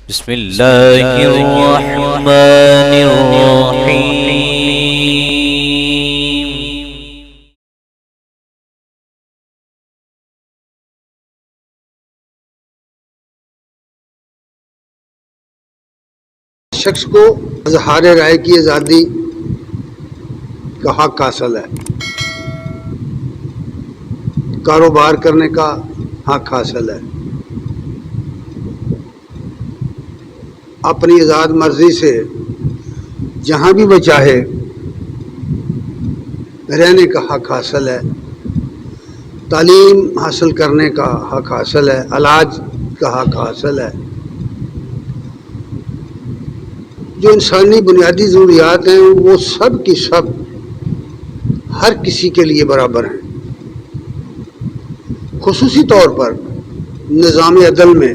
بسم اللہ الرحمن الرحیم۔ شخص کو اظہار رائے کی آزادی کا حق حاصل ہے، کاروبار کرنے کا حق حاصل ہے، اپنی آزاد مرضی سے جہاں بھی وہ چاہے رہنے کا حق حاصل ہے، تعلیم حاصل کرنے کا حق حاصل ہے، علاج کا حق حاصل ہے۔ جو انسانی بنیادی ضروریات ہیں وہ سب کی سب ہر کسی کے لیے برابر ہیں۔ خصوصی طور پر نظام عدل میں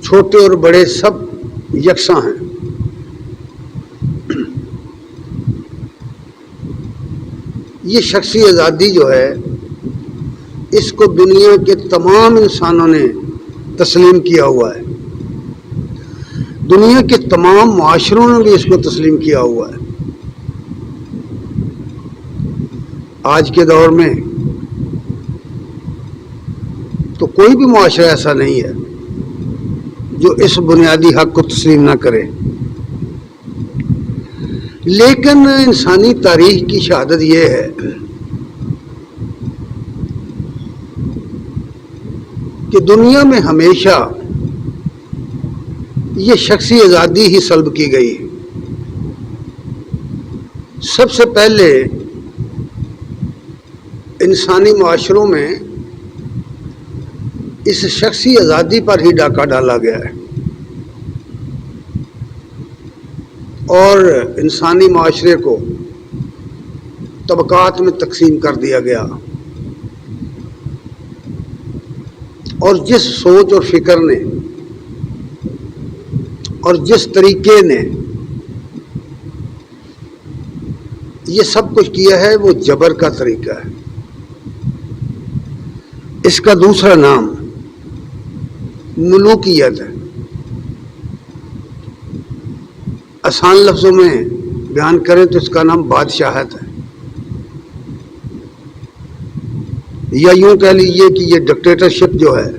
چھوٹے اور بڑے سب یکساں ہیں۔ یہ شخصی آزادی جو ہے اس کو دنیا کے تمام انسانوں نے تسلیم کیا ہوا ہے، دنیا کے تمام معاشروں نے بھی اس کو تسلیم کیا ہوا ہے۔ آج کے دور میں تو کوئی بھی معاشرہ ایسا نہیں ہے جو اس بنیادی حق کو تسلیم نہ کرے، لیکن انسانی تاریخ کی شہادت یہ ہے کہ دنیا میں ہمیشہ یہ شخصی آزادی ہی سلب کی گئی ہے۔ سب سے پہلے انسانی معاشروں میں اس شخصی آزادی پر ہی ڈاکہ ڈالا گیا ہے اور انسانی معاشرے کو طبقات میں تقسیم کر دیا گیا، اور جس سوچ اور فکر نے اور جس طریقے نے یہ سب کچھ کیا ہے وہ جبر کا طریقہ ہے۔ اس کا دوسرا نام ملوکیت ہے۔ آسان لفظوں میں بیان کریں تو اس کا نام بادشاہت ہے، یا یوں کہہ لیجیے کہ یہ ڈکٹیٹرشپ جو ہے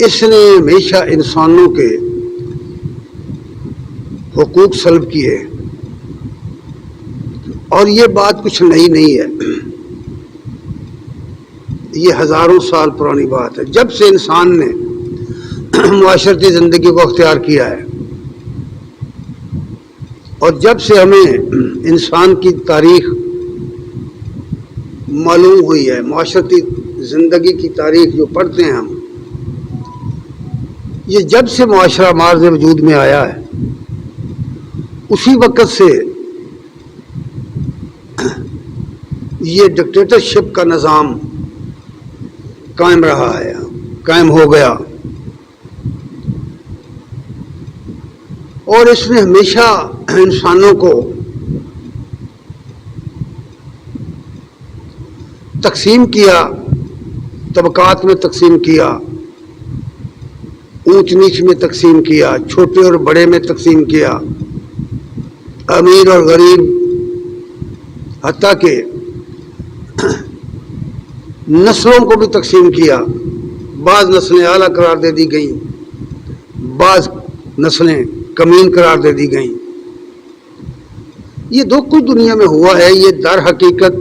اس نے ہمیشہ انسانوں کے حقوق سلب کیے، اور یہ بات کچھ نئی نہیں ہے، یہ ہزاروں سال پرانی بات ہے۔ جب سے انسان نے معاشرتی زندگی کو اختیار کیا ہے اور جب سے ہمیں انسان کی تاریخ معلوم ہوئی ہے، معاشرتی زندگی کی تاریخ جو پڑھتے ہیں ہم، یہ جب سے معاشرہ مارز وجود میں آیا ہے اسی وقت سے یہ ڈکٹیٹرشپ کا نظام قائم رہا ہے، قائم ہو گیا، اور اس نے ہمیشہ انسانوں کو تقسیم کیا، طبقات میں تقسیم کیا، اونچ نیچ میں تقسیم کیا، چھوٹے اور بڑے میں تقسیم کیا، امیر اور غریب، حتیٰ کہ نسلوں کو بھی تقسیم کیا۔ بعض نسلیں اعلیٰ قرار دے دی گئیں، بعض نسلیں کمین قرار دے دی گئیں۔ یہ جو کچھ دنیا میں ہوا ہے یہ در حقیقت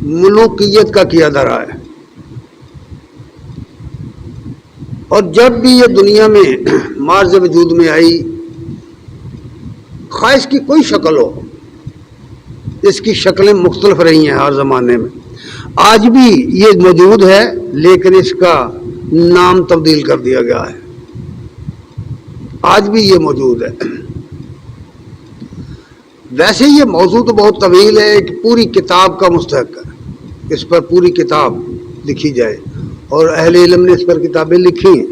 ملوکیت کا کیا دھرا ہے، اور جب بھی یہ دنیا میں مارز وجود میں آئی، خواہ اس کی کوئی شکل ہو، اس کی شکلیں مختلف رہی ہیں ہر زمانے میں، آج بھی یہ موجود ہے لیکن اس کا نام تبدیل کر دیا گیا ہے، آج بھی یہ موجود ہے۔ ویسے یہ موضوع تو بہت طویل ہے، ایک پوری کتاب کا مستحق ہے، اس پر پوری کتاب لکھی جائے، اور اہل علم نے اس پر کتابیں لکھی ہیں۔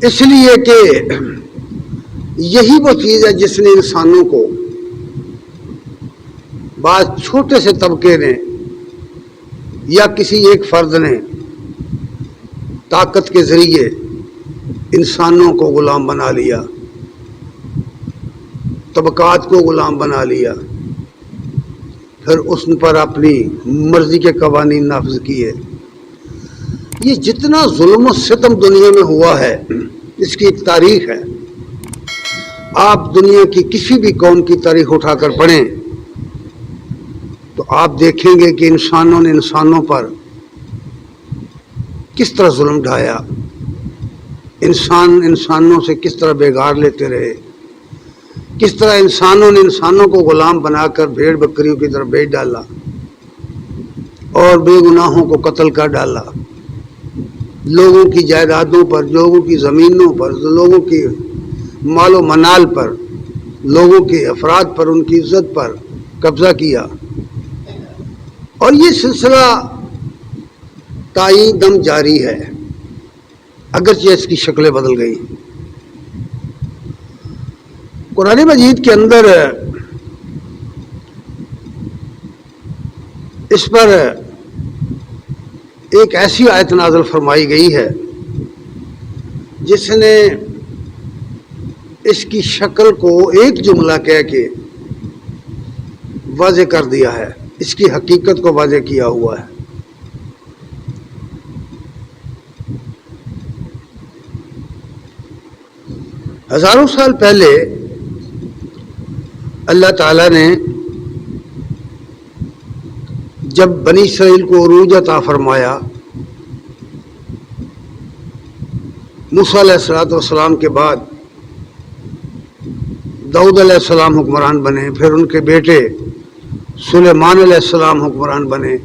اس لیے کہ یہی وہ چیز ہے جس نے انسانوں کو بعض چھوٹے سے طبقے نے یا کسی ایک فرد نے طاقت کے ذریعے انسانوں کو غلام بنا لیا، طبقات کو غلام بنا لیا، پھر اس پر اپنی مرضی کے قوانین نافذ کیے. یہ جتنا ظلم و ستم دنیا میں ہوا ہے اس کی ایک تاریخ ہے. آپ دنیا کی کسی بھی قوم کی تاریخ اٹھا کر پڑھیں تو آپ دیکھیں گے کہ انسانوں نے انسانوں پر کس طرح ظلم ڈھایا، انسان انسانوں سے کس طرح بگاڑ لیتے رہے، کس طرح انسانوں نے انسانوں کو غلام بنا کر بھیڑ بکریوں کی طرح بیچ ڈالا اور بے گناہوں کو قتل کر ڈالا، لوگوں کی جائیدادوں پر، لوگوں کی زمینوں پر، لوگوں کی مال و منال پر، لوگوں کے افراد پر، ان کی عزت پر قبضہ کیا. اور یہ سلسلہ تائیں دم جاری ہے، اگرچہ اس کی شکلیں بدل گئی. قرآن مجید کے اندر اس پر ایک ایسی آیت نازل فرمائی گئی ہے جس نے اس کی شکل کو ایک جملہ کہہ کے واضح کر دیا ہے، اس کی حقیقت کو واضح کیا ہوا ہے. ہزاروں سال پہلے اللہ تعالیٰ نے جب بنی اسرائیل کو عروج عطا فرمایا، موسیٰ علیہ السلام کے بعد داؤد علیہ السلام حکمران بنے، پھر ان کے بیٹے سلیمان علیہ السلام حکمران بنے.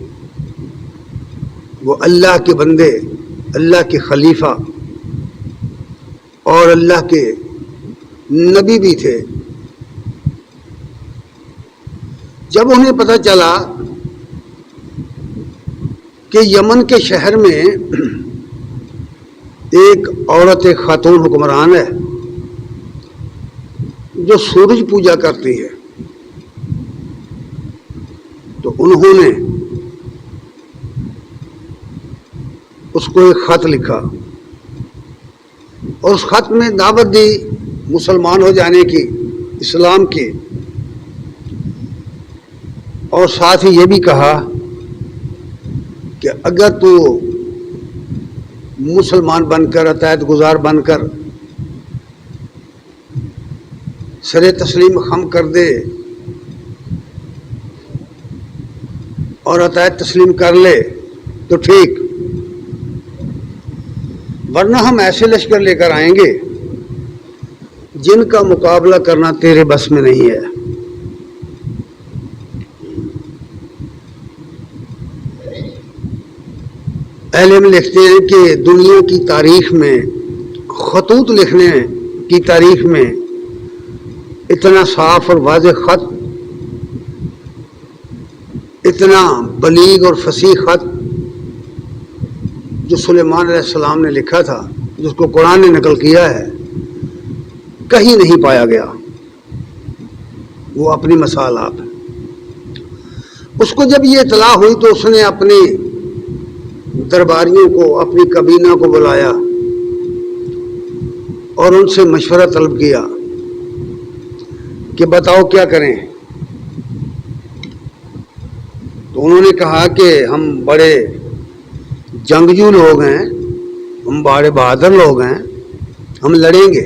وہ اللہ کے بندے، اللہ کے خلیفہ اور اللہ کے نبی بھی تھے. جب انہیں پتہ چلا کہ یمن کے شہر میں ایک عورت، ایک خاتون حکمران ہے جو سورج پوجا کرتی ہے، تو انہوں نے اس کو ایک خط لکھا اور اس خط میں دعوت دی مسلمان ہو جانے کی، اسلام کی، اور ساتھ ہی یہ بھی کہا کہ اگر تو مسلمان بن کر، عطیت گزار بن کر سر تسلیم خم کر دے اور عطیت تسلیم کر لے تو ٹھیک، ورنہ ہم ایسے لشکر لے کر آئیں گے جن کا مقابلہ کرنا تیرے بس میں نہیں ہے. اہل علم لکھتے ہیں کہ دنیا کی تاریخ میں، خطوط لکھنے کی تاریخ میں اتنا صاف اور واضح خط، اتنا بلیغ اور فصیح خط جو سلیمان علیہ السلام نے لکھا تھا، جس کو قرآن نے نقل کیا ہے، کہیں نہیں پایا گیا. وہ اپنی مثال آپ ہے. اس کو جب یہ اطلاع ہوئی تو اس نے اپنے درباریوں کو، اپنی کابینہ کو بلایا اور ان سے مشورہ طلب کیا کہ بتاؤ کیا کریں. تو انہوں نے کہا کہ ہم بڑے جنگجو لوگ ہیں، ہم بڑے بہادر لوگ ہیں، ہم لڑیں گے،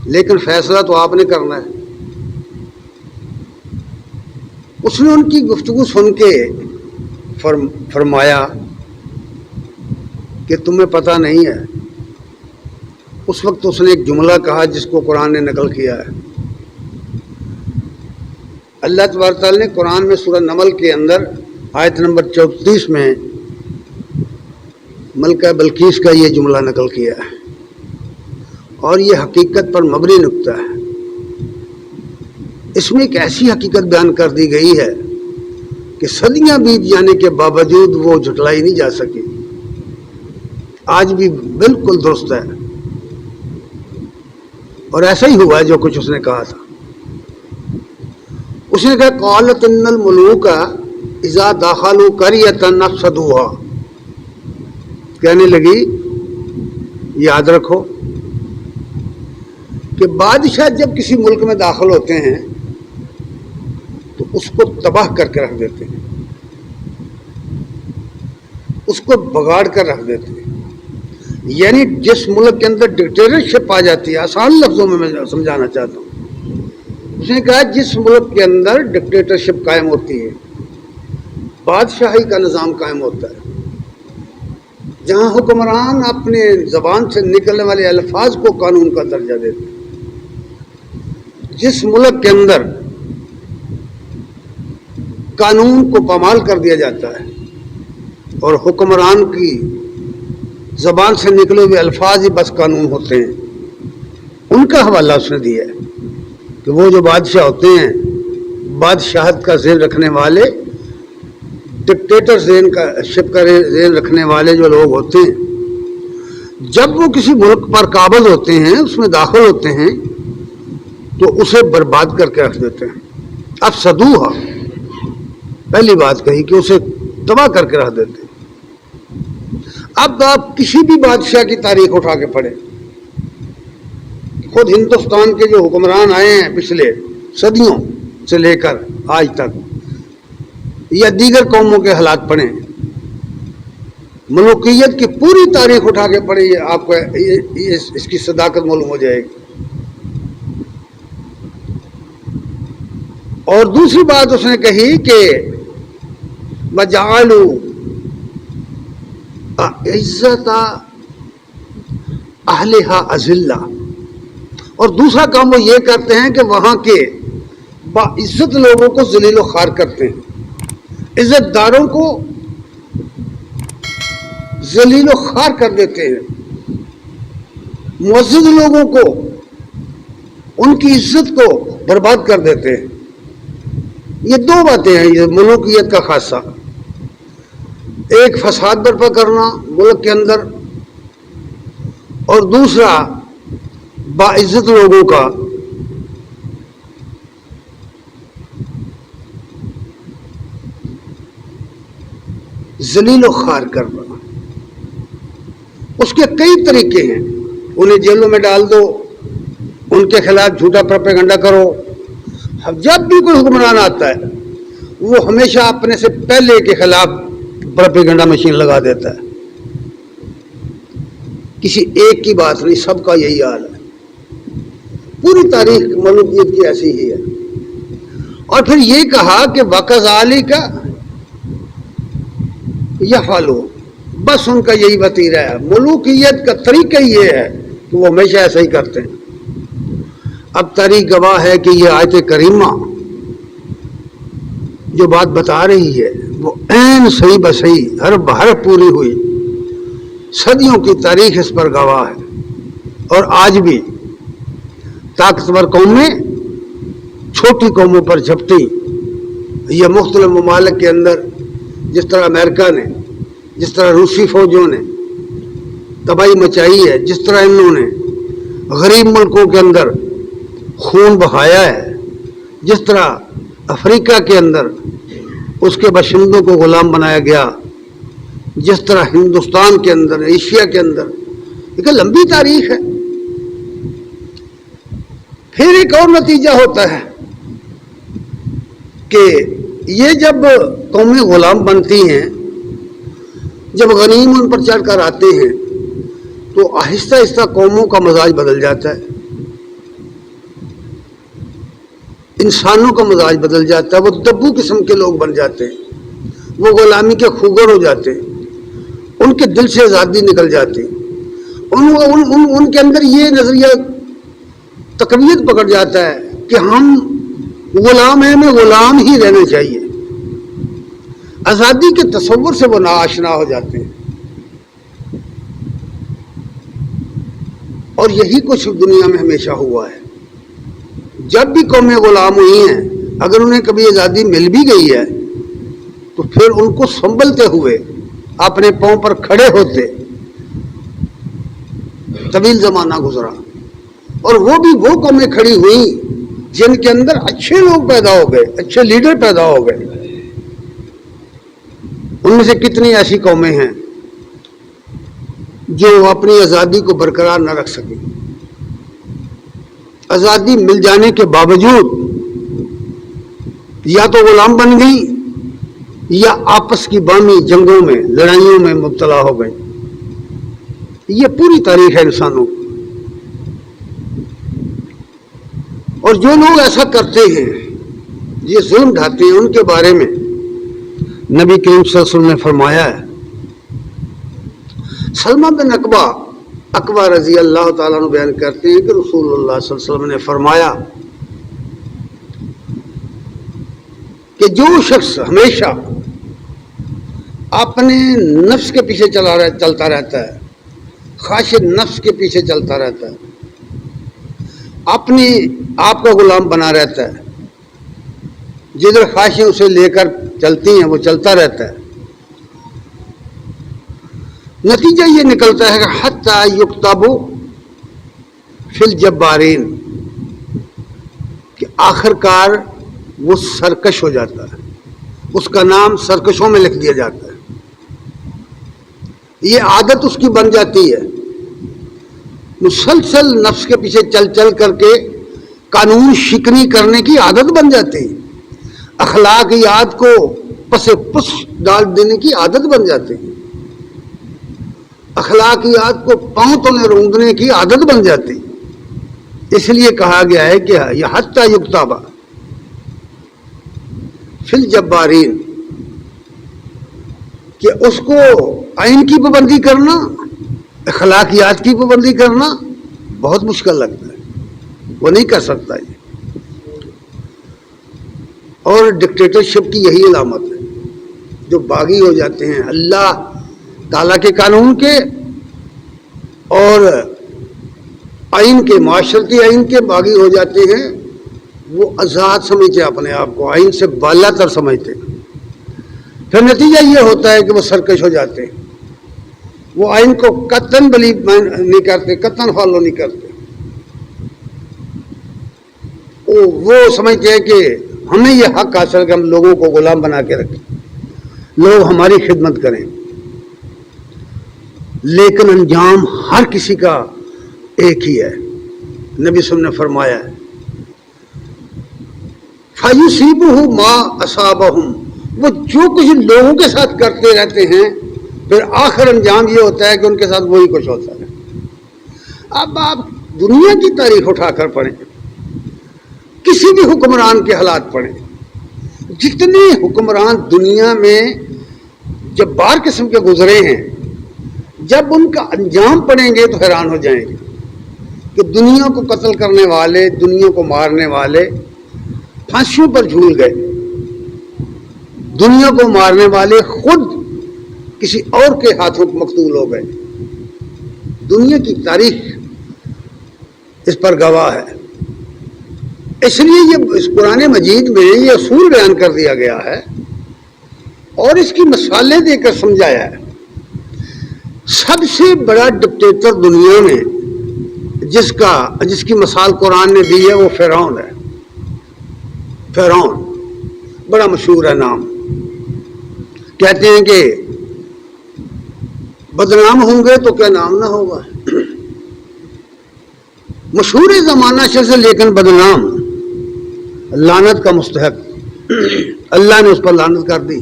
لیکن فیصلہ تو آپ نے کرنا ہے. اس نے ان کی گفتگو سن کے فرمایا کہ تمہیں پتہ نہیں ہے. اس وقت اس نے ایک جملہ کہا جس کو قرآن نے نقل کیا ہے. اللہ تبارک تعالیٰ نے قرآن میں سورہ نمل کے اندر آیت نمبر 34 میں ملکہ بلقیس کا یہ جملہ نقل کیا ہے، اور یہ حقیقت پر مبنی نکتہ ہے. اس میں ایک ایسی حقیقت بیان کر دی گئی ہے کہ صدیاں بیت جانے کے باوجود وہ جھٹلائی نہیں جا سکی، آج بھی بالکل درست ہے. اور ایسا ہی ہوا ہے جو کچھ اس نے کہا تھا. اس نے کہا قالت ان الملوک اذا دخلوا قریۃ افسدوها، کہنے لگی یاد رکھو کہ بادشاہ جب کسی ملک میں داخل ہوتے ہیں تو اس کو تباہ کر کے رکھ دیتے ہیں، اس کو بگاڑ کر رکھ دیتے ہیں۔ یعنی جس ملک کے اندر ڈکٹیٹرشپ آ جاتی ہے، آسان لفظوں میں سمجھانا چاہتا ہوں، اس نے کہا جس ملک کے اندر ڈکٹیٹرشپ قائم ہوتی ہے، بادشاہی کا نظام قائم ہوتا ہے، جہاں حکمران اپنے زبان سے نکلنے والے الفاظ کو قانون کا درجہ دیتے ہیں، جس ملک کے اندر قانون کو پامال کر دیا جاتا ہے اور حکمران کی زبان سے نکلے ہوئے الفاظ ہی بس قانون ہوتے ہیں، ان کا حوالہ اس نے دیا ہے کہ وہ جو بادشاہ ہوتے ہیں، بادشاہت کا ذہن رکھنے والے، ڈکٹیٹر شپ کا ذہن رکھنے والے جو لوگ ہوتے ہیں، جب وہ کسی ملک پر قابض ہوتے ہیں، اس میں داخل ہوتے ہیں، تو اسے برباد کر کے رکھ دیتے ہیں۔ افسدوہا، پہلی بات کہی کہ اسے تباہ کر کے رکھ دیتے ہیں۔ اب آپ کسی بھی بادشاہ کی تاریخ اٹھا کے پڑھیں، خود ہندوستان کے جو حکمران آئے ہیں پچھلے صدیوں سے لے کر آج تک، یا دیگر قوموں کے حالات پڑھیں، ملوکیت کی پوری تاریخ اٹھا کے پڑھیں، آپ کو اس کی صداقت معلوم ہو جائے گی۔ اور دوسری بات اس نے کہی کہ وَجَعَلُوا عزت اہلہا اذلہ، اور دوسرا کام وہ یہ کرتے ہیں کہ وہاں کے باعزت لوگوں کو ذلیل و خوار کرتے ہیں، عزت داروں کو ذلیل و خوار کر دیتے ہیں، معزز لوگوں کو ان کی عزت کو برباد کر دیتے ہیں۔ یہ دو باتیں ہیں یہ ملوکیت کا خاصہ، ایک فساد برپا کرنا ملک کے اندر، اور دوسرا باعزت لوگوں کا ذلیل و خوار کرنا۔ اس کے کئی طریقے ہیں، انہیں جیلوں میں ڈال دو، ان کے خلاف جھوٹا پروپیگنڈا کرو۔ جب بھی کوئی حکمران آتا ہے وہ ہمیشہ اپنے سے پہلے کے خلاف پروپیگنڈا مشین لگا دیتا ہے، کسی ایک کی بات نہیں، سب کا یہی حال ہے۔ پوری تاریخ ملوکیت کی ایسی ہی ہے۔ اور پھر یہ کہا کہ وَكَذَلِكَ يَفْعَلُونَ، بس ان کا یہی وتیرہ ہے، ملوکیت کا طریقہ یہ ہے کہ وہ ہمیشہ ایسا ہی کرتے ہیں۔ اب تاریخ گواہ ہے کہ یہ آیت کریمہ جو بات بتا رہی ہے وہ عین صحیح بصحیح حرف پوری ہوئی، صدیوں کی تاریخ اس پر گواہ ہے۔ اور آج بھی طاقتور قومیں چھوٹی قوموں پر جھپٹی، یہ مختلف ممالک کے اندر جس طرح امریکہ نے، جس طرح روسی فوجوں نے تباہی مچائی ہے، جس طرح انہوں نے غریب ملکوں کے اندر خون بہایا ہے، جس طرح افریقہ کے اندر اس کے باشندوں کو غلام بنایا گیا، جس طرح ہندوستان کے اندر، ایشیا کے اندر، ایک لمبی تاریخ ہے۔ پھر ایک اور نتیجہ ہوتا ہے کہ یہ جب قومیں غلام بنتی ہیں، جب غنیم ان پر چڑھ کر آتے ہیں، تو آہستہ آہستہ قوموں کا مزاج بدل جاتا ہے، انسانوں کا مزاج بدل جاتا ہے، وہ دبو قسم کے لوگ بن جاتے ہیں، وہ غلامی کے خوگر ہو جاتے ہیں، ان کے دل سے آزادی نکل جاتی، ان کے اندر یہ نظریہ تقویت پکڑ جاتا ہے کہ ہم غلام ہیں، ہمیں غلام ہی رہنا چاہیے۔ آزادی کے تصور سے وہ ناآشنا ہو جاتے ہیں۔ اور یہی کچھ دنیا میں ہمیشہ ہوا ہے، جب بھی قومیں غلام ہوئی ہیں، اگر انہیں کبھی آزادی مل بھی گئی ہے تو پھر ان کو سنبھلتے ہوئے اپنے پاؤں پر کھڑے ہوتے طویل زمانہ گزرا، اور وہ بھی وہ قومیں کھڑی ہوئیں جن کے اندر اچھے لوگ پیدا ہو گئے، اچھے لیڈر پیدا ہو گئے، ان میں سے کتنی ایسی قومیں ہیں جو اپنی آزادی کو برقرار نہ رکھ سکیں، آزادی مل جانے کے باوجود یا تو غلام بن گئی یا آپس کی باہمی جنگوں میں، لڑائیوں میں مبتلا ہو گئی۔ یہ پوری تاریخ ہے انسانوں کی۔ اور جو لوگ ایسا کرتے ہیں، یہ ظلم ڈھاتے ہیں، ان کے بارے میں نبی کریم صلی اللہ علیہ وسلم نے فرمایا ہے۔ سلمہ بن اکبہ رضی اللہ تعالیٰ عنہ بیان کرتے ہیں کہ رسول اللہ صلی اللہ علیہ وسلم نے فرمایا کہ جو شخص ہمیشہ اپنے نفس کے پیچھے چلتا رہتا ہے، خواہش نفس کے پیچھے چلتا رہتا ہے، اپنی آپ کا غلام بنا رہتا ہے، جدھر خواہشیں اسے لے کر چلتی ہیں وہ چلتا رہتا ہے، نتیجہ یہ نکلتا ہے کہ حتی یکتب فی الجبارین، کہ آخر کار وہ سرکش ہو جاتا ہے، اس کا نام سرکشوں میں لکھ دیا جاتا ہے۔ یہ عادت اس کی بن جاتی ہے، مسلسل نفس کے پیچھے چل چل کر کے قانون شکنی کرنے کی عادت بن جاتی ہے، اخلاقیات کو پس پس ڈال دینے کی عادت بن جاتی ہے، اخلاقیات کو پاؤں تلے رونگنے کی عادت بن جاتی۔ اس لیے کہا گیا ہے کہ یہ حتی یکتب فی الجبارین، کہ اس کو آئین کی پابندی کرنا، اخلاقیات کی پابندی کرنا بہت مشکل لگتا ہے، وہ نہیں کر سکتا یہ۔ اور ڈکٹیٹرشپ کی یہی علامت ہے، جو باغی ہو جاتے ہیں اللہ تعالیٰ کے قانون کے اور آئین کے، معاشرتی آئین کے باغی ہو جاتے ہیں، وہ آزاد سمجھتے اپنے آپ کو، آئین سے بالا تر سمجھتے ہیں، پھر نتیجہ یہ ہوتا ہے کہ وہ سرکش ہو جاتے ہیں، وہ آئین کو قطعاً بلیو نہیں کرتے، قطعاً فالو نہیں کرتے، وہ سمجھتے ہیں کہ ہمیں یہ حق حاصل ہے کہ ہم لوگوں کو غلام بنا کے رکھیں، لوگ ہماری خدمت کریں، لیکن انجام ہر کسی کا ایک ہی ہے۔ نبی صلی اللہ علیہ وسلم نے فرمایا ہے فَيُصِيبُهُ مَا أَصَابَهُمْ، وہ جو کچھ لوگوں کے ساتھ کرتے رہتے ہیں پھر آخر انجام یہ ہوتا ہے کہ ان کے ساتھ وہی کچھ ہوتا ہے۔ اب آپ دنیا کی تاریخ اٹھا کر پڑھیں، کسی بھی حکمران کے حالات پڑھیں، جتنے حکمران دنیا میں جبار قسم کے گزرے ہیں، جب ان کا انجام پڑھیں گے تو حیران ہو جائیں گے کہ دنیا کو قتل کرنے والے، دنیا کو مارنے والے پھانسیوں پر جھول گئے، دنیا کو مارنے والے خود کسی اور کے ہاتھوں مقتول ہو گئے۔ دنیا کی تاریخ اس پر گواہ ہے۔ اس لیے یہ اس قرآن مجید میں یہ اصول بیان کر دیا گیا ہے اور اس کی مثالیں دے کر سمجھایا ہے۔ سب سے بڑا ڈکٹیٹر دنیا میں جس کی مثال قرآن نے دی ہے وہ فرعون ہے۔ فرعون بڑا مشہور ہے نام، کہتے ہیں کہ بدنام ہوں گے تو کیا نام نہ ہوگا، مشہور زمانہ سے لیکن بدنام، لعنت کا مستحق، اللہ نے اس پر لعنت کر دی۔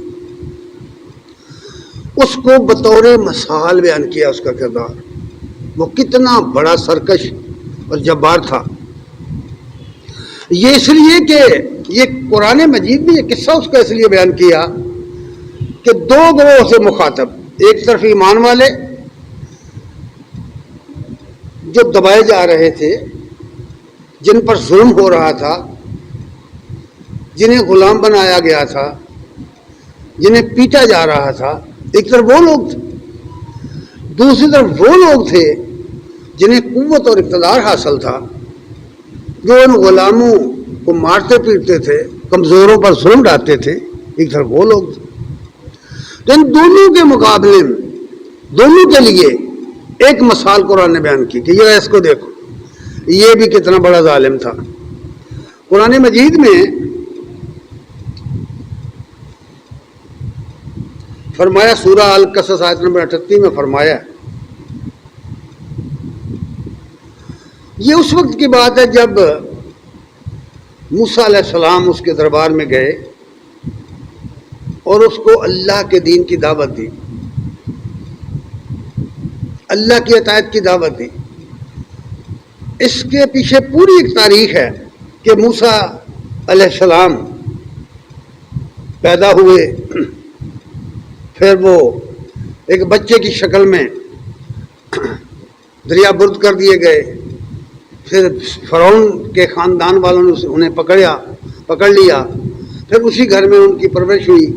اس کو بطور مثال بیان کیا اس کا کردار، وہ کتنا بڑا سرکش اور جبار تھا۔ یہ اس لیے کہ یہ قرآن مجید میں یہ قصہ اس کا اس لیے بیان کیا کہ دو گروہ سے مخاطب، ایک طرف ایمان والے جو دبائے جا رہے تھے، جن پر ظلم ہو رہا تھا، جنہیں غلام بنایا گیا تھا، جنہیں پیٹا جا رہا تھا، ایک طرف وہ لوگ تھے، دوسری طرف وہ لوگ تھے جنہیں قوت اور اقتدار حاصل تھا، جو ان غلاموں کو مارتے پیٹتے تھے، کمزوروں پر ظلم ڈالتے تھے، ایک طرف وہ لوگ تھے۔ تو ان دونوں کے مقابلے میں دونوں کے لیے ایک مثال قرآن نے بیان کی کہ یہ اس کو دیکھو، یہ بھی کتنا بڑا ظالم تھا۔ قرآن مجید میں فرمایا سورہ القصص آیت نمبر 38 میں فرمایا یہ اس وقت کی بات ہے جب موسیٰ علیہ السلام اس کے دربار میں گئے اور اس کو اللہ کے دین کی دعوت دی، اللہ کی اطاعت کی دعوت دی۔ اس کے پیچھے پوری ایک تاریخ ہے کہ موسیٰ علیہ السلام پیدا ہوئے، پھر وہ ایک بچے کی شکل میں دریا برد کر دیے گئے، پھر فرعون کے خاندان والوں نے انہیں پکڑ لیا، پھر اسی گھر میں ان کی پرورش ہوئی،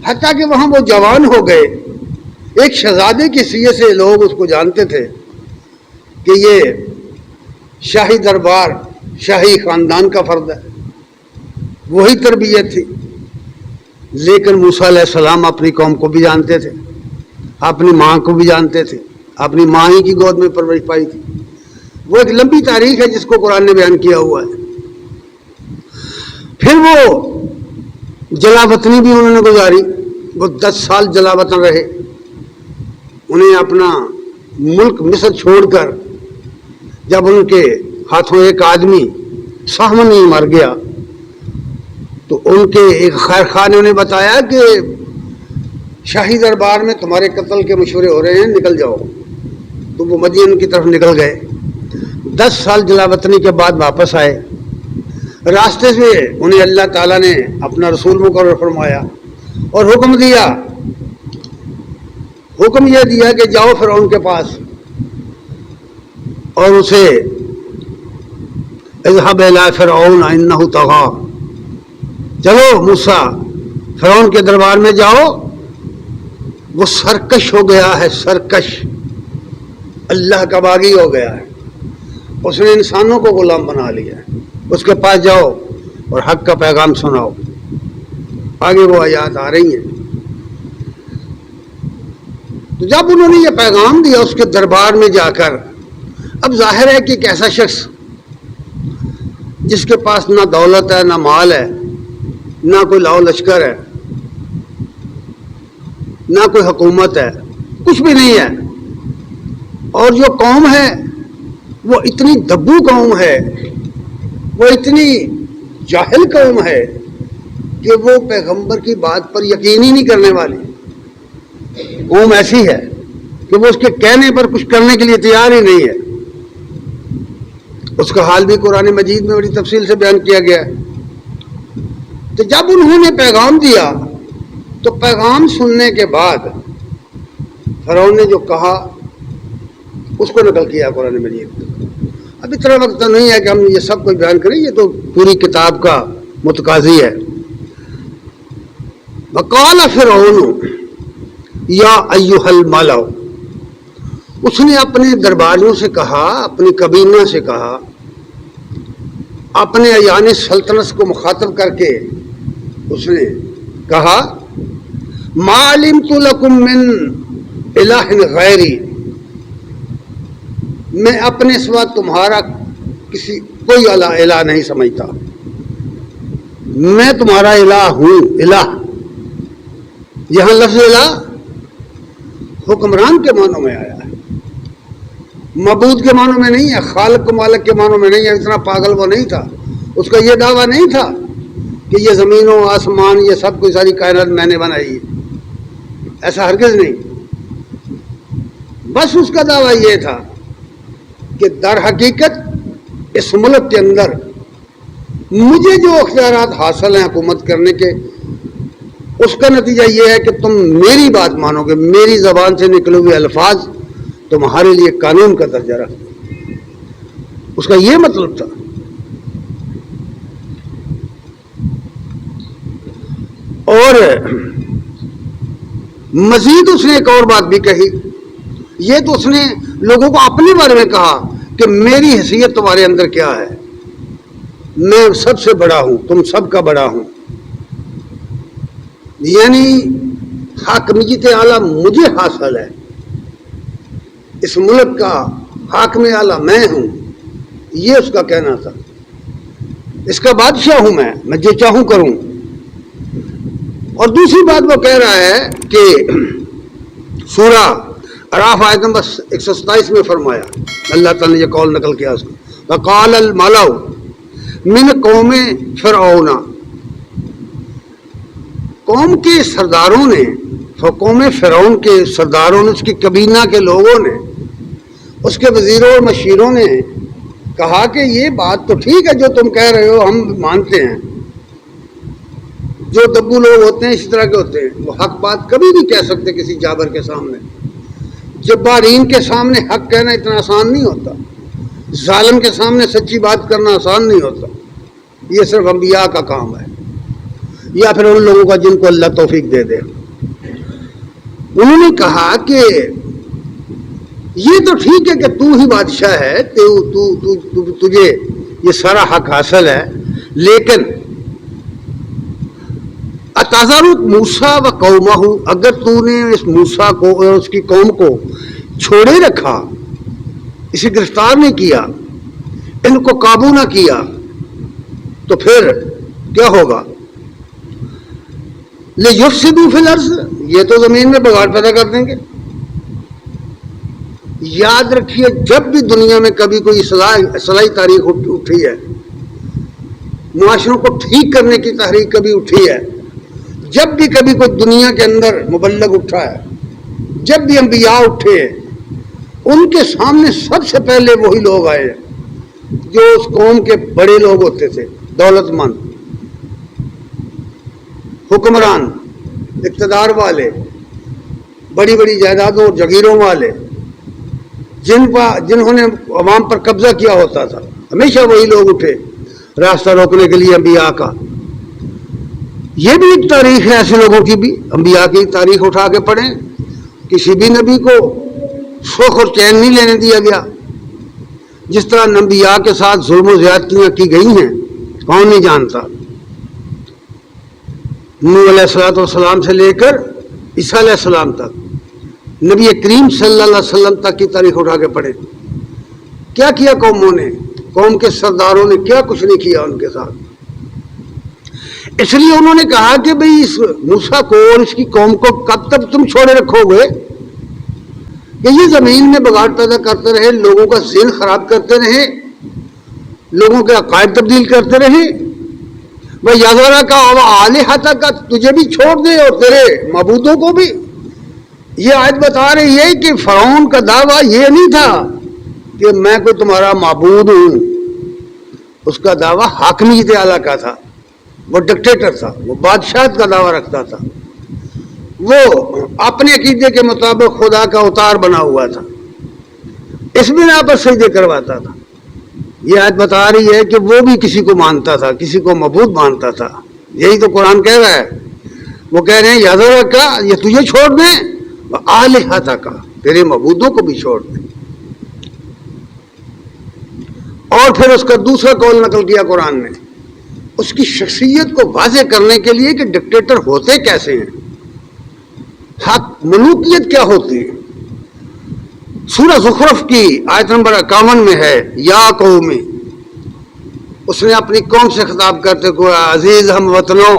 حتیٰ کہ وہاں وہ جوان ہو گئے۔ ایک شہزادے کی حیثیت سے لوگ اس کو جانتے تھے کہ یہ شاہی دربار، شاہی خاندان کا فرد ہے، وہی تربیت تھی۔ لیکن موسیٰ علیہ السلام اپنی قوم کو بھی جانتے تھے، اپنی ماں کو بھی جانتے تھے، اپنی ماں ہی کی گود میں پرورش پائی تھی۔ وہ ایک لمبی تاریخ ہے جس کو قرآن نے بیان کیا ہوا ہے۔ پھر وہ جلا وطنی بھی انہوں نے گزاری، وہ 10 سال جلا وطن رہے۔ انہیں اپنا ملک مصر چھوڑ کر جب ان کے ہاتھوں ایک آدمی سہمنی مر گیا تو ان کے ایک خیر خواہ نے انہیں بتایا کہ شاہی دربار میں تمہارے قتل کے مشورے ہو رہے ہیں، نکل جاؤ۔ تو وہ مدین کی طرف نکل گئے۔ 10 سال جلا وطنی کے بعد واپس آئے۔ راستے سے انہیں اللہ تعالیٰ نے اپنا رسول مقرر فرمایا اور حکم یہ دیا کہ جاؤ فرعون کے پاس اور اسے اذهب الى فرعون انه طغى، چلو موسیٰ فرعون کے دربار میں جاؤ، وہ سرکش ہو گیا ہے، سرکش، اللہ کا باغی ہو گیا ہے، اس نے انسانوں کو غلام بنا لیا ہے، اس کے پاس جاؤ اور حق کا پیغام سناؤ۔ آگے وہ آیات آ رہی ہیں۔ تو جب انہوں نے یہ پیغام دیا اس کے دربار میں جا کر، اب ظاہر ہے کہ ایک ایسا شخص جس کے پاس نہ دولت ہے، نہ مال ہے، نہ کوئی لاؤ لشکر ہے، نہ کوئی حکومت ہے، کچھ بھی نہیں ہے، اور جو قوم ہے وہ اتنی دبو قوم ہے، وہ اتنی جاہل قوم ہے کہ وہ پیغمبر کی بات پر یقین ہی نہیں کرنے والی قوم ایسی ہے کہ وہ اس کے کہنے پر کچھ کرنے کے لیے تیار ہی نہیں ہے۔ اس کا حال بھی قرآن مجید میں بڑی تفصیل سے بیان کیا گیا ہے۔ تو جب انہوں نے پیغام دیا تو پیغام سننے کے بعد فرعون نے جو کہا اس کو نقل کیا قرآن مجید۔ اب اتنا وقت نہیں ہے کہ ہم یہ سب کچھ بیان کریں، یہ تو پوری کتاب کا متقاضی ہے۔ وقال فرعون یا ایھا الملأ، اس نے اپنے درباریوں سے کہا، اپنی کابینہ سے کہا، اپنے ایان سلطنت کو مخاطب کر کے اس نے کہا، ما علمت لکم من الہ غیری، میں اپنے سوا تمہارا کوئی الہ نہیں سمجھتا، میں تمہارا الہ ہوں۔ الہ یہاں لفظ الہ حکمران کے معنوں میں آیا ہے، معبود کے معنوں میں نہیں ہے، خالق و مالک کے معنوں میں نہیں ہے۔ اتنا پاگل وہ نہیں تھا، اس کا یہ دعویٰ نہیں تھا کہ یہ زمین و آسمان یہ سب کوئی ساری کائنات میں نے بنائی ہے، ایسا ہرگز نہیں۔ بس اس کا دعویٰ یہ تھا کہ در حقیقت اس ملک کے اندر مجھے جو اختیارات حاصل ہیں حکومت کرنے کے، اس کا نتیجہ یہ ہے کہ تم میری بات مانو گے، میری زبان سے نکلے ہوئے الفاظ تمہارے لیے قانون کا درجہ رکھتے۔ اس کا یہ مطلب تھا۔ اور مزید اس نے ایک اور بات بھی کہی، یہ تو اس نے لوگوں کو اپنے بارے میں کہا کہ میری حیثیت تمہارے اندر کیا ہے، میں سب سے بڑا ہوں، تم سب کا بڑا ہوں، یعنی حاکمیت اعلیٰ مجھے حاصل ہے، اس ملک کا حاکم اعلیٰ میں ہوں، یہ اس کا کہنا تھا۔ اس کا بادشاہ ہوں میں جو چاہوں کروں، اور دوسری بات وہ کہہ رہا ہے کہ سورہ اعراف آیت نمبر 127 میں فرمایا، اللہ تعالیٰ نے یہ قول نقل کیا اس کو، وقال الملأ من قوم فرعون، قوم کے سرداروں نے، قوم فرعون کے سرداروں نے، اس کی کابینہ کے لوگوں نے، اس کے وزیروں اور مشیروں نے کہا کہ یہ بات تو ٹھیک ہے جو تم کہہ رہے ہو، ہم مانتے ہیں، جو دبو لوگ ہوتے ہیں اس طرح کے ہوتے ہیں، وہ حق بات کبھی نہیں کہہ سکتے کسی جابر کے سامنے، جبارین کے سامنے حق کہنا اتنا آسان نہیں ہوتا، ظالم کے سامنے سچی بات کرنا آسان نہیں ہوتا، یہ صرف انبیاء کا کام ہے، یا پھر ان لوگوں کا جن کو اللہ توفیق دے دے۔ انہوں نے کہا کہ یہ تو ٹھیک ہے کہ تو ہی بادشاہ ہے، تجھے یہ سارا حق حاصل ہے، لیکن اتذروا موسیٰ و قومہ، اگر تو نے اس موسیٰ کو اور اس کی قوم کو چھوڑے رکھا، اسے گرفتار نہیں کیا، ان کو قابو نہ کیا، تو پھر کیا ہوگا؟ لِیُفْسِدُوا فِی الْأَرْضِ، یہ تو زمین میں بگاڑ پیدا کر دیں گے۔ یاد رکھیے جب بھی دنیا میں کبھی کوئی اصلاحی تاریخ اٹھی ہے، معاشروں کو ٹھیک کرنے کی تحریک کبھی اٹھی ہے، جب بھی کبھی کوئی دنیا کے اندر مبلغ اٹھا ہے، جب بھی انبیاء اٹھے ہیں، ان کے سامنے سب سے پہلے وہی لوگ آئے ہیں جو اس قوم کے بڑے لوگ ہوتے تھے، دولت مند، حکمران، اقتدار والے، بڑی بڑی جائیدادوں اور جگیروں والے، جنہوں نے عوام پر قبضہ کیا ہوتا تھا، ہمیشہ وہی لوگ اٹھے راستہ روکنے کے لیے انبیاء کا۔ یہ بھی ایک تاریخ ہے ایسے لوگوں کی بھی، انبیاء کی تاریخ اٹھا کے پڑھیں، کسی بھی نبی کو سوخ اور چین نہیں لینے دیا گیا، جس طرح انبیاء کے ساتھ ظلم و زیادتیاں کی گئی ہیں کون نہیں جانتا، نوح علیہ السلام سے لے کر عیسیٰ علیہ السلام تک، نبی کریم صلی اللہ علیہ وسلم تک کی تاریخ اٹھا کے پڑھیں، کیا کیا قوموں نے، قوم کے سرداروں نے کیا کچھ نہیں کیا ان کے ساتھ۔ اس لیے انہوں نے کہا کہ بھئی اس موسیٰ کو اور اس کی قوم کو کب تک تم چھوڑے رکھو گے کہ یہ زمین میں بگاڑ پیدا کرتے رہے، لوگوں کا ذہن خراب کرتے رہے، لوگوں کے عقائد تبدیل کرتے رہے، وہ یذرا کا آلہۃ کا، تجھے بھی چھوڑ دے اور تیرے معبودوں کو بھی۔ یہ آیت بتا رہی ہے کہ فرعون کا دعویٰ یہ نہیں تھا کہ میں کوئی تمہارا معبود ہوں، اس کا دعویٰ حاکمیت اعلیٰ کا تھا، وہ ڈکٹیٹر تھا، وہ بادشاہت کا دعویٰ رکھتا تھا، وہ اپنے عقیدے کے مطابق خدا کا اوتار بنا ہوا تھا، اس بنا پر سجدے کرواتا تھا۔ یہ آیت بتا رہی ہے کہ وہ بھی کسی کو مانتا تھا، کسی کو معبود مانتا تھا، یہی تو قرآن کہہ رہا ہے۔ وہ کہہ رہے ہیں یذرا کا، یہ تجھے چھوڑ دیں، آلہۃ کا، تیرے معبودوں کو بھی چھوڑ دیں۔ اور پھر اس کا دوسرا قول نقل کیا قرآن نے، اس کی شخصیت کو واضح کرنے کے لیے کہ ڈکٹیٹر ہوتے کیسے ہیں، حق ملوکیت کیا ہوتی ہے۔ سورہ زخرف کی آیت نمبر 51 میں ہے، یا قوم، اس نے اپنی قوم سے خطاب کرتے ہوئے، عزیز ہم وطنوں،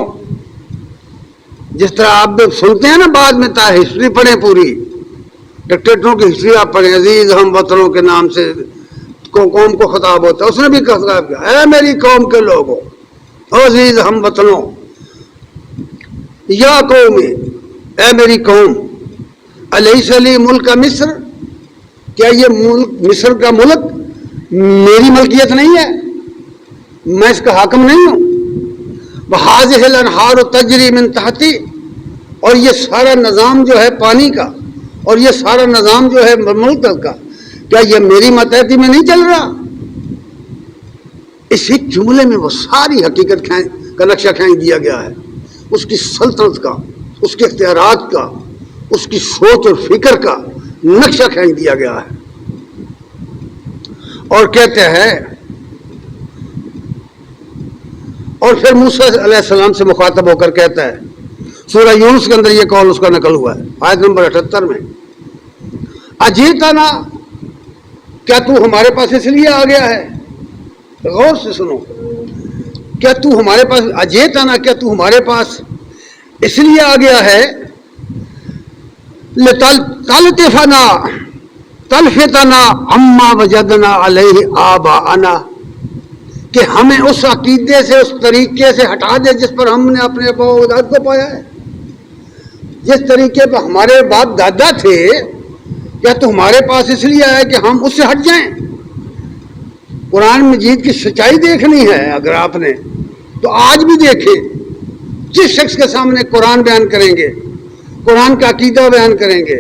جس طرح آپ سنتے ہیں نا بعد میں ہسٹری پڑھیں، پوری ڈکٹیٹروں کی ہسٹری آپ پڑھیں، عزیز ہم وطنوں کے نام سے قوم کو خطاب ہوتا ہے، اس نے بھی خطاب کیا، اے میری قوم کے لوگوں، عزیز ہم وطنوں، یا قوم، اے میری قوم، الیس لی ملک مصر، کیا یہ ملک مصر کا ملک میری ملکیت نہیں ہے، میں اس کا حاکم نہیں ہوں؟ وَهَٰذِهِ الْأَنْهَارُ تَجْرِي مِن تَحْتِي، اور یہ سارا نظام جو ہے پانی کا، اور یہ سارا نظام جو ہے ملک کا، کیا یہ میری ماتحتی میں نہیں چل رہا؟ اس ایک جملے میں وہ ساری حقیقت کا نقشہ کھینچ دیا گیا ہے، اس کی سلطنت کا، اس کے اختیارات کا، اس کی سوچ اور فکر کا نقشہ کھینچ دیا گیا ہے۔ اور کہتے ہیں، اور پھر موسیٰ علیہ السلام سے مخاطب ہو کر کہتا ہے، سورہ یونس کے اندر یہ قول اس کا نقل ہوا ہے، آیت نمبر 78 میں، اجیتنا، کیا تو ہمارے پاس اس لیے آ گیا ہے؟ غور سے سنو، کیا تو ہمارے پاس، اجیتنا، کیا تو ہمارے پاس اس لیے آ گیا ہے تلفتنا عما وجدنا علیہ آباءنا، کہ ہمیں اس عقیدے سے، اس طریقے سے ہٹا دے جس پر ہم نے اپنے آباء و اجداد کو پایا ہے. جس طریقے پر ہمارے باپ دادا تھے، کیا تو ہمارے پاس اس لیے آیا کہ ہم اس سے ہٹ جائیں؟ قرآن مجید کی سچائی دیکھنی ہے اگر آپ نے تو آج بھی دیکھیں. جس شخص کے سامنے قرآن بیان کریں گے، قرآن کا عقیدہ بیان کریں گے،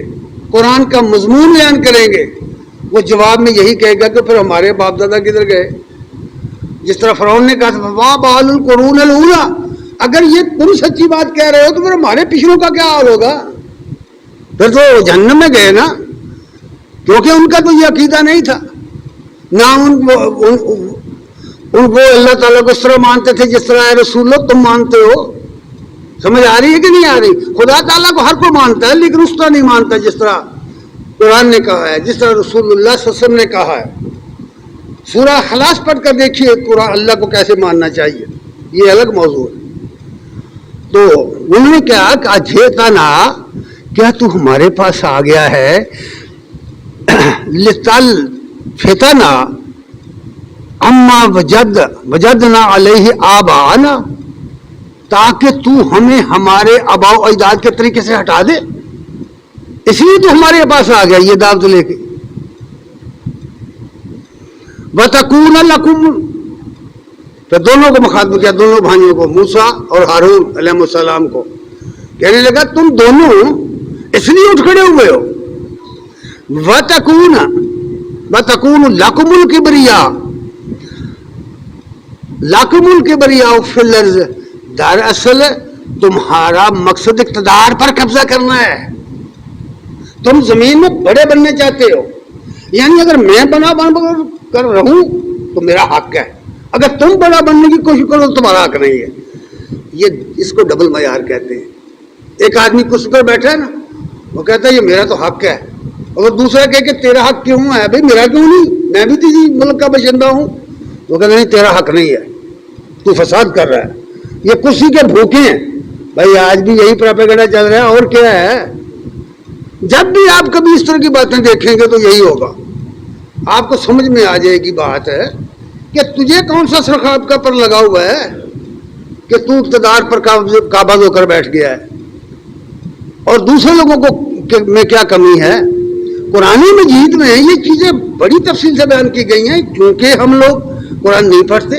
قرآن کا مضمون بیان کریں گے، وہ جواب میں یہی کہے گا کہ پھر ہمارے باپ دادا کدھر گئے؟ جس طرح فرعون نے کہا تھا وَمَا بَالُ الْقُرُونِ الْأُولَىٰ، اگر یہ تم سچی بات کہہ رہے ہو تو پھر ہمارے پچھلوں کا کیا حال ہوگا؟ پھر تو جہنم میں گئے نا، کیونکہ ان کا تو یہ عقیدہ نہیں تھا. نہ ان کو اللہ تعالیٰ کو اس طرح مانتے تھے جس طرح اے رسول اللہ تم مانتے ہو. سمجھ آ رہی ہے کہ نہیں آ رہی؟ خدا تعالیٰ کو ہر کوئی مانتا ہے لیکن اس طرح نہیں مانتا جس طرح قرآن نے کہا ہے، جس طرح رسول اللہ صلی اللہ علیہ وسلم نے کہا ہے. سورہ اخلاص پڑھ کر دیکھیے قرآن اللہ کو کیسے ماننا چاہیے، یہ الگ موضوع ہے. تو انہوں نے کہا کہ اجیتنا، کیا تو ہمارے پاس آ گیا ہے لتلفتنا عما وجدنا علیہ آباءنا، تاکہ تو ہمیں ہمارے آباء و اجداد کے طریقے سے ہٹا دے. اس لیے تو ہمارے پاس آ گیا یہ دعوت لے کے. وَتَكُونَ لَكُمْ، پھر دونوں کو مخاطب کیا، دونوں بھائیوں کو، موسیٰ اور ہارون علیہ السلام کو. کہنے لگا تم دونوں اس لیے اٹھ کھڑے ہوئے ہو. وَتَكُونَ لَكُمُ الْكِبْرِيَاءُ، لَكُمُ الْكِبْرِيَاءُ فِي الْأَرْضِ، دراصل تمہارا مقصد اقتدار پر قبضہ کرنا ہے. تم زمین میں بڑے بننے چاہتے ہو، یعنی اگر میں بنا بن کر رہوں تو میرا حق ہے، اگر تم بڑا بننے کی کوشش کرو تو تمہارا حق نہیں ہے. یہ اس کو ڈبل معیار کہتے ہیں. ایک آدمی کرسی پر بیٹھا ہے نا، وہ کہتا ہے یہ میرا تو حق ہے، اگر دوسرا کہے کہ تیرا حق کیوں ہے؟ بھائی میرا کیوں نہیں، میں بھی کسی ملک کا باشندہ ہوں. وہ کہتا نہیں تیرا حق نہیں ہے، تو فساد کر رہا ہے. یہ کرسی کے بھوکے ہیں. بھائی آج بھی یہی پراپیگنڈا چل رہا ہے، اور کیا ہے؟ جب بھی آپ کبھی اس طرح کی باتیں دیکھیں گے تو یہی ہوگا. آپ کو سمجھ میں آ جائے گی بات ہے کہ تجھے کون سا سرخاب کا پر لگا ہوا ہے کہ تو اقتدار پر قابض ہو کر بیٹھ گیا ہے، اور دوسرے لوگوں کو میں کیا کمی ہے. قرآن مجید میں یہ چیزیں بڑی تفصیل سے بیان کی گئی ہیں، کیونکہ ہم لوگ قرآن نہیں پڑھتے،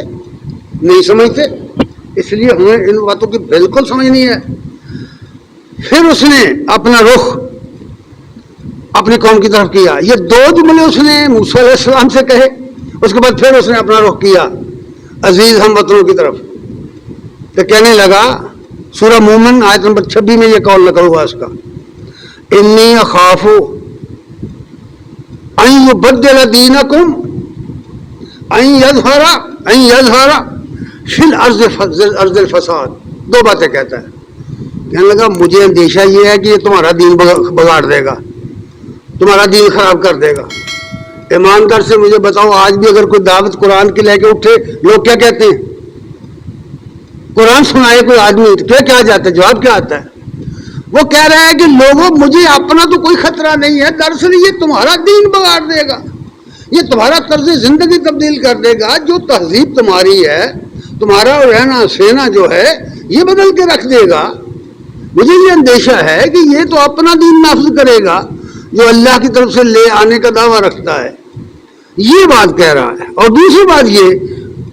نہیں سمجھتے، اس لیے ہمیں ان باتوں کی بالکل سمجھ نہیں ہے. پھر اس نے اپنا رخ اپنی قوم کی طرف کیا. یہ دو جملے اس نے موسیٰ علیہ السلام سے کہے، اس کے بعد پھر اس نے اپنا رخ کیا عزیز ہم وطنوں کی طرف. تو کہنے لگا، سورہ مومن آیت نمبر 26 میں یہ قول نقل ہوا اس کا، انی اخاف ان یبدل دینکم ان یظہر فی الارض الفساد. دو باتیں کہتا ہے. کہنے لگا مجھے اندیشہ یہ ہے کہ یہ تمہارا دین بگاڑ دے گا، تمہارا دین خراب کر دے گا. ایماندار سے مجھے بتاؤ، آج بھی اگر کوئی دعوت قرآن کی لے کے اٹھے لوگ کیا کہتے ہیں؟ قرآن سنائے کوئی آدمی تو کیا جاتا ہے؟ جواب کیا آتا ہے؟ وہ کہہ رہا ہے کہ لوگوں مجھے اپنا تو کوئی خطرہ نہیں ہے، دراصل یہ تمہارا دین بگاڑ دے گا، یہ تمہارا طرز زندگی تبدیل کر دے گا، جو تہذیب تمہاری ہے، تمہارا رہنا سہنا جو ہے یہ بدل کے رکھ دے گا. مجھے یہ اندیشہ ہے کہ یہ تو اپنا دین نافذ کرے گا جو اللہ کی طرف سے لے آنے کا دعویٰ رکھتا ہے. یہ بات کہہ رہا ہے. اور دوسری بات یہ،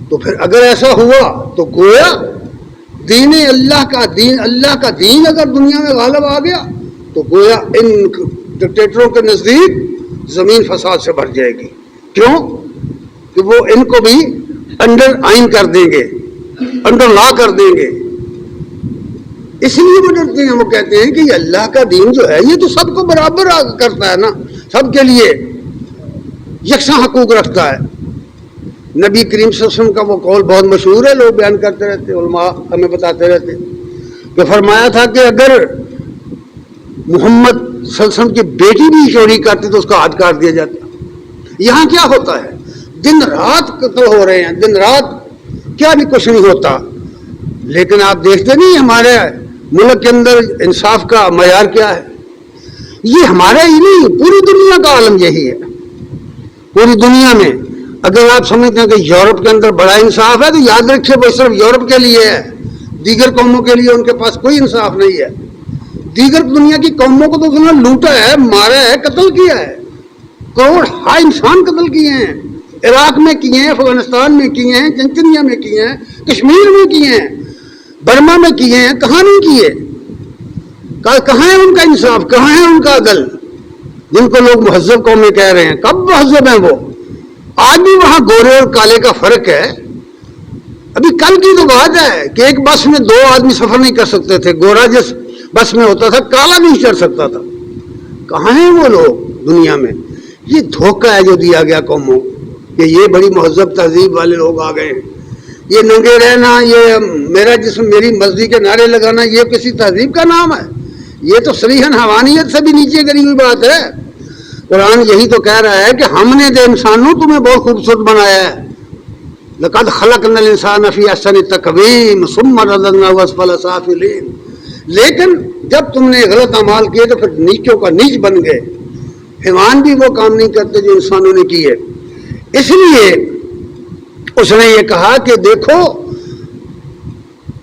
تو پھر اگر ایسا ہوا تو گویا دین اللہ کا دین اگر دنیا میں غالب آ گیا تو گویا ان ڈکٹیٹروں کے نزدیک زمین فساد سے بھر جائے گی. کیوں؟ کہ وہ ان کو بھی انڈر آئین کر دیں گے، انڈر لا کر دیں گے. اس لیے وہ ڈرتے ہیں. وہ کہتے ہیں کہ یہ اللہ کا دین جو ہے یہ تو سب کو برابر کرتا ہے نا، سب کے لیے یکساں حقوق رکھتا ہے. نبی کریم صلی اللہ علیہ وسلم کا وہ قول بہت مشہور ہے، لوگ بیان کرتے رہتے، علماء ہمیں بتاتے رہتے کہ فرمایا تھا کہ اگر محمد صلی اللہ علیہ وسلم کی بیٹی بھی چوری کرتی تو اس کا ہاتھ کاٹ دیا جاتا. یہاں کیا ہوتا ہے؟ دن رات قتل ہو رہے ہیں، دن رات کیا بھی کچھ نہیں ہوتا. لیکن آپ دیکھتے نہیں ہمارے ملک کے اندر انصاف کا معیار کیا ہے؟ یہ ہمارا ہی نہیں، پوری دنیا کا عالم یہی ہے. پوری دنیا میں اگر آپ سمجھتے ہیں کہ یورپ کے اندر بڑا انصاف ہے تو یاد رکھیے وہ صرف یورپ کے لیے ہے، دیگر قوموں کے لیے ان کے پاس کوئی انصاف نہیں ہے. دیگر دنیا کی قوموں کو تو انہوں نے لوٹا ہے، مارا ہے، قتل کیا ہے، کروڑ ہائی انسان قتل کیے ہیں. عراق میں کیے ہیں، افغانستان میں کیے ہیں، چنچنیا میں کیے ہیں، کشمیر میں کیے ہیں، برما میں کیے ہیں. کہاں نہیں کیے؟ کہاں ہے ان کا انصاف؟ کہاں ہے ان کا عدل؟ جن کو لوگ مہذب قومیں کہہ رہے ہیں، کب مہذب ہیں وہ؟ آج بھی وہاں گورے اور کالے کا فرق ہے. ابھی کل کی تو بات ہے کہ ایک بس میں 2 آدمی سفر نہیں کر سکتے تھے. گورا جس بس میں ہوتا تھا کالا نہیں چڑھ سکتا تھا. کہاں ہیں وہ لوگ دنیا میں؟ یہ دھوکہ ہے جو دیا گیا قوموں کہ یہ بڑی مہذب تہذیب والے لوگ آ گئے ہیں. یہ ننگے رہنا، یہ میرا جسم میری مرضی کے نعرے لگانا، یہ کسی تہذیب کا نام ہے؟ یہ تو صریحاً حیوانیت سے بھی نیچے گری ہوئی بات ہے. قرآن یہی تو کہہ رہا ہے کہ ہم نے دے انسانوں تمہیں بہت خوبصورت بنایا ہے. لقد خلقنا الانسان فی احسن تقویم ثم رددناه اسفل سافلین. لیکن جب تم نے غلط اعمال کیے تو پھر نیچوں کا نیچ بن گئے. حیوان بھی وہ کام نہیں کرتے جو انسانوں نے کیے. اس لیے اس نے یہ کہا کہ دیکھو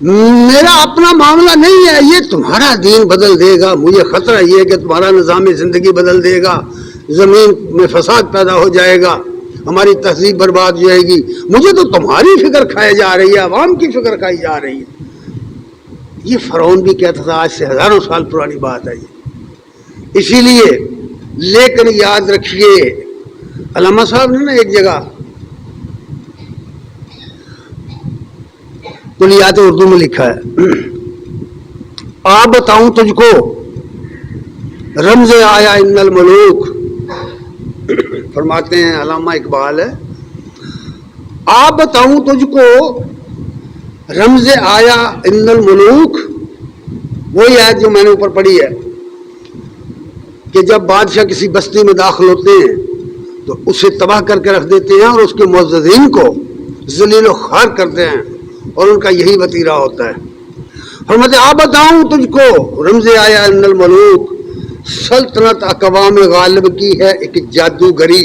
میرا اپنا معاملہ نہیں ہے، یہ تمہارا دین بدل دے گا. مجھے خطرہ یہ کہ تمہارا نظام زندگی بدل دے گا، زمین میں فساد پیدا ہو جائے گا، ہماری تہذیب برباد ہو جائے گی. مجھے تو تمہاری فکر کھائی جا رہی ہے، عوام کی فکر کھائی جا رہی ہے. یہ فرعون بھی کہتا تھا، آج سے ہزاروں سال پرانی بات ہے یہ. اسی لیے لیکن یاد رکھیے، علامہ صاحب نے نا ایک جگہ کلیات اردو میں لکھا ہے، آپ بتاؤں تجھ کو رمز آیا ان الملوک. فرماتے ہیں علامہ اقبال ہے، آپ بتاؤں تجھ کو رمز آیا ان الملوک. وہی آیت جو میں نے اوپر پڑھی ہے کہ جب بادشاہ کسی بستی میں داخل ہوتے ہیں تو اسے تباہ کر کے رکھ دیتے ہیں اور اس کے معززین کو ذلیل و خوار کرتے ہیں، اور ان کا یہی وتیرہ ہوتا ہے. فرماتے آپ بتاؤں تجھ کو رمز آیا ان الملوک، سلطنت اقوام غالب کی ہے ایک جادوگری.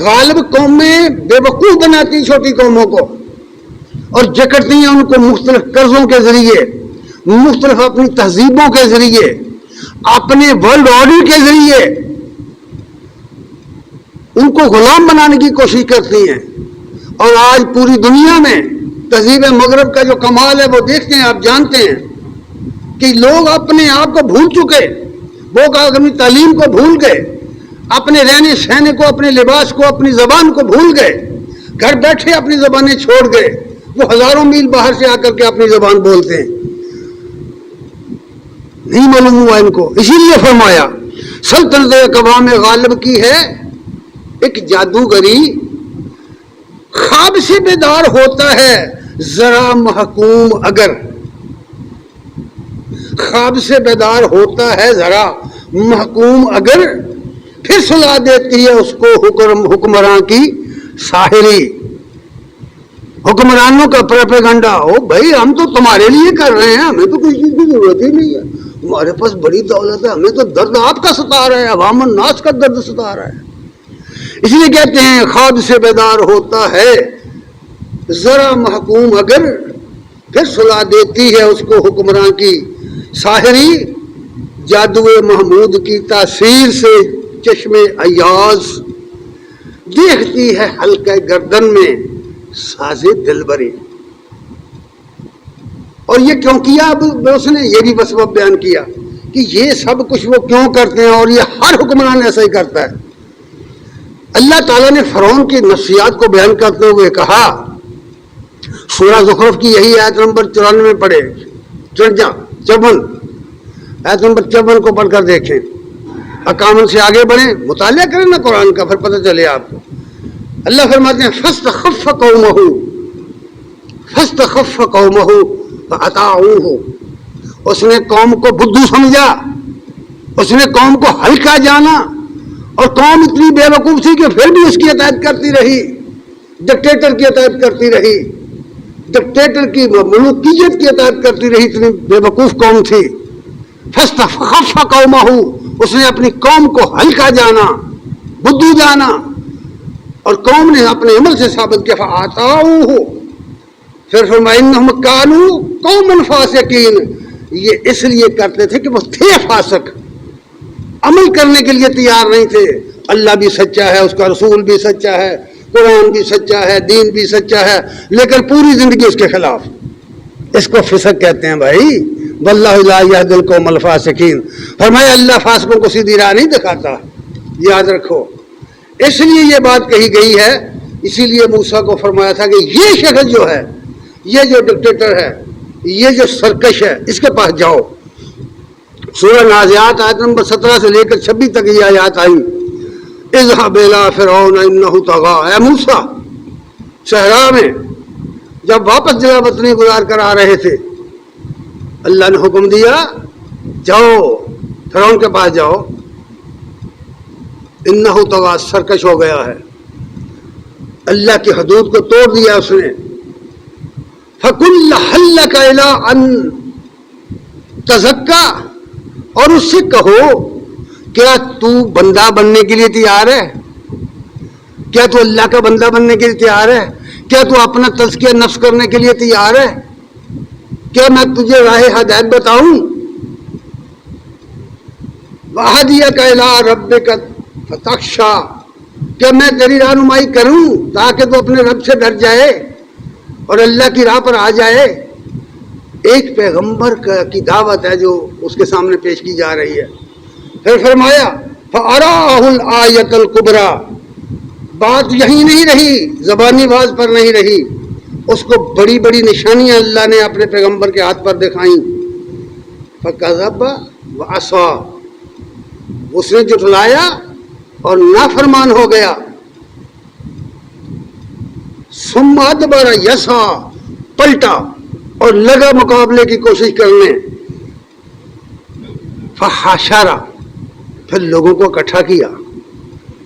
غالب قومیں بے وقوف بناتی چھوٹی قوموں کو اور جکڑتی ہیں ان کو مختلف قرضوں کے ذریعے، مختلف اپنی تہذیبوں کے ذریعے، اپنے ورلڈ آرڈر کے ذریعے ان کو غلام بنانے کی کوشش کرتی ہیں. اور آج پوری دنیا میں تہذیب مغرب کا جو کمال ہے وہ دیکھتے ہیں، آپ جانتے ہیں کہ لوگ اپنے آپ کو بھول چکے، وہ اپنی تعلیم کو بھول گئے، اپنے رہنے سہنے کو، اپنے لباس کو، اپنی زبان کو بھول گئے. گھر بیٹھے اپنی زبانیں چھوڑ گئے، وہ ہزاروں میل باہر سے آ کر کے اپنی زبان بولتے ہیں، نہیں معلوم ہوا ان کو. اسی لیے فرمایا سلطنت اقوام غالب کی ہے ایک جادوگری، خواب سے بیدار ہوتا ہے ذرا محکوم اگر. خواب سے بیدار ہوتا ہے ذرا محکوم اگر، پھر سلا دیتی ہے اس کو حکمراں کی ساحری. حکمرانوں کا پروپیگنڈا، او بھائی ہم تو تمہارے لیے کر رہے ہیں، ہمیں تو کسی چیز کی ضرورت ہی نہیں ہے، ہمارے پاس بڑی دولت ہے، ہمیں تو درد آپ کا ستا رہا ہے، عوام الناس کا درد ستا رہا ہے. اس لیے کہتے ہیں خواب سے بیدار ہوتا ہے ذرا محکوم اگر، پھر سلا دیتی ہے اس کو حکمراں کی ساحری. جادو محمود کی تاثیر سے چشم ایاز دیکھتی ہے حلقہ گردن میں ساز دلبری. اور یہ کیوں کیا؟ اب اس نے یہ بھی سبب بیان کیا کہ یہ سب کچھ وہ کیوں کرتے ہیں، اور یہ ہر حکمران ایسا ہی کرتا ہے. اللہ تعالیٰ نے فرعون کی نفسیات کو بیان کرتے ہوئے کہا، سورہ زخرف کی یہی آیت نمبر 94 پڑھے، 54 آیت نمبر 54 کو پڑھ کر دیکھیں. اقامن سے آگے بڑھیں، مطالعہ کریں نا قرآن کا، پھر پتہ چلے آپ کو. اللہ فرماتے ہیں فاستخف قومہ فاطاعوہ. اس نے قوم کو بدھو سمجھا، اس نے قوم کو ہلکا جانا، اور قوم اتنی بے وقوف تھی کہ پھر بھی اس کی اطاعت کرتی رہی، ڈکٹیٹر کی اطاعت کرتی رہی. ڈکٹیٹر کی ملوکیت کی اطاعت کرتی رہی، اتنی بے وقوف قوم تھی. فاستخف قومہ، اس نے اپنی قوم کو ہلکا جانا، بدھو جانا، اور قوم نے اپنے عمل سے ثابت کیا. فآتاؤہ، پھر فرمایا انہم کانوا قوما فاسقین، یہ اس لیے کرتے تھے کہ وہ تھے فاسق، عمل کرنے کے لیے تیار نہیں تھے. اللہ بھی سچا ہے، اس کا رسول بھی سچا ہے، قرآن بھی سچا ہے، دین بھی سچا ہے، لیکن پوری زندگی اس کے خلاف. اس کو فسق کہتے ہیں بھائی. واللہ لا یہدی القوم الفاسقین، فرمایا اللہ فاسقوں کو سیدھی راہ نہیں دکھاتا، یاد رکھو. اس لیے یہ بات کہی گئی ہے. اسی لیے موسیٰ کو فرمایا تھا کہ یہ شخص جو ہے، یہ جو ڈکٹیٹر ہے، یہ جو سرکش ہے، اس کے پاس جاؤ. سورہ نازعات آیت نمبر 17 سے لے کر 26 تک یہ آیات آئی. اذهب الى فرعون انه طغى، اے موسیٰ، صحرا میں جب واپس جگہ وطنی گزار کر آ رہے تھے، اللہ نے حکم دیا جاؤ فرعون کے پاس جاؤ. انه طغى، سرکش ہو گیا ہے، اللہ کی حدود کو توڑ دیا اس نے. فَقُلْ لَعَلَّكَ إِلَىٰ أَن تَزَكَّىٰ، اور اس سے کہو کیا تو بندہ بننے کے لیے تیار ہے؟ کیا تو اللہ کا بندہ بننے کے لیے تیار ہے؟ کیا تو اپنا تزکیہ نفس کرنے کے لیے تیار ہے؟ کیا میں تجھے راہ ہدایت بتاؤں؟ وَأَهْدِيَكَ إِلَىٰ رَبِّكَ فَتَخْشَىٰ، کیا میں تیری رہنمائی کروں تاکہ تو اپنے رب سے ڈر جائے اور اللہ کی راہ پر آ جائے. ایک پیغمبر کی دعوت ہے جو اس کے سامنے پیش کی جا رہی ہے. پھر فرمایا فَأَرَاهُ الْآيَةَ الْكُبْرَىٰ، بات یہی نہیں رہی، زبانی باز پر نہیں رہی، اس کو بڑی بڑی نشانیاں اللہ نے اپنے پیغمبر کے ہاتھ پر دکھائیں. فَكَذَبَ وَعَصَىٰ، اس نے جھٹلایا اور نافرمان ہو گیا. ثم ادبر یسعیٰ، پلٹا اور لگا مقابلے کی کوشش کرنے. فحشر، پھر لوگوں کو اکٹھا کیا،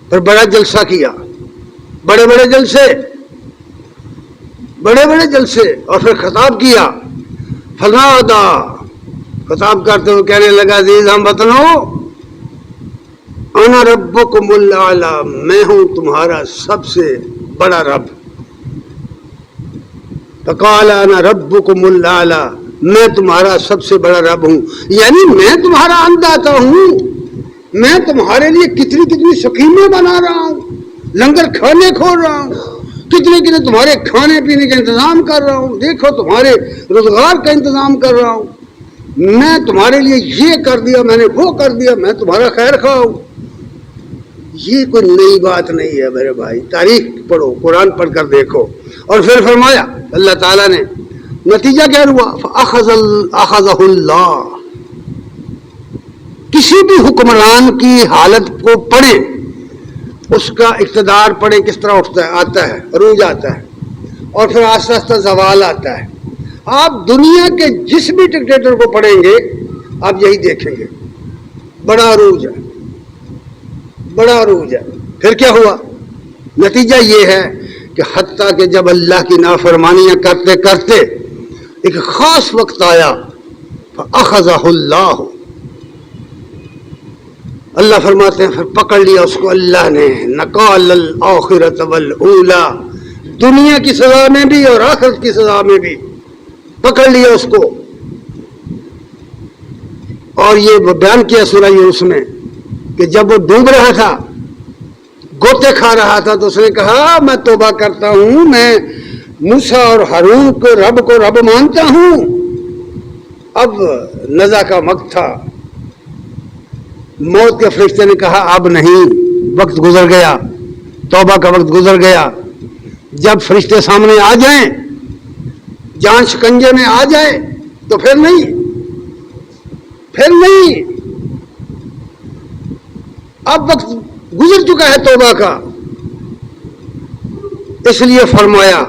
پھر بڑا جلسہ کیا، بڑے بڑے جلسے، اور پھر خطاب کیا. فنادا، خطاب کرتے ہوئے کہنے لگا عزیز ہم وطنوں، انا ربکم الاعلی، میں ہوں تمہارا سب سے بڑا رب. فقال انا ربکم الاعلی، میں تمہارا سب سے بڑا رب ہوں. یعنی میں تمہارا انداتا ہوں، میں تمہارے لیے کتنی سکیمیں بنا رہا ہوں، لنگر کھانے کھول رہا ہوں، کتنے تمہارے کھانے پینے کا انتظام کر رہا ہوں، دیکھو تمہارے روزگار کا انتظام کر رہا ہوں، میں تمہارے لیے یہ کر دیا، میں نے وہ کر دیا، میں تمہارا خیر خواہ ہوں. یہ کوئی نئی بات نہیں ہے میرے بھائی، تاریخ پڑھو، قرآن پڑھ کر دیکھو. اور پھر فرمایا اللہ تعالیٰ نے، نتیجہ کیا ہوا؟ فَأَخَذَهُ اللَّهُ، کسی بھی حکمران کی حالت کو پڑھیں، اس کا اقتدار پڑھیں کس طرح اٹھتا ہے، آتا ہے، عروج آتا ہے، اور پھر آہستہ آہستہ زوال آتا ہے. آپ دنیا کے جس بھی ڈکٹیٹر کو پڑھیں گے آپ یہی دیکھیں گے، بڑا عروج ہے، بڑا عروج ہے. پھر کیا ہوا؟ نتیجہ یہ ہے کہ حتیٰ کہ جب اللہ کی نافرمانیاں کرتے کرتے ایک خاص وقت آیا، فَأَخَذَهُ اللَّهُ، اللہ فرماتے ہیں پھر پکڑ لیا اس کو اللہ نے، نَقَالَ الْآخِرَةَ وَالْأُولَىٰ، دنیا کی سزا میں بھی اور آخرت کی سزا میں بھی پکڑ لیا اس کو. اور یہ بیان کیا سورہ یونس میں کہ جب وہ ڈوب رہا تھا، گوتے کھا رہا تھا، تو اس نے کہا میں توبہ کرتا ہوں، میں موسیٰ اور ہارون کو رب مانتا ہوں. اب نزع کا وقت تھا، موت کے فرشتے نے کہا اب نہیں، وقت گزر گیا، توبہ کا وقت گزر گیا. جب فرشتے سامنے آ جائیں، جان شکنجے میں آ جائے تو پھر نہیں، اب وقت گزر چکا ہے توبہ کا. اس لیے فرمایا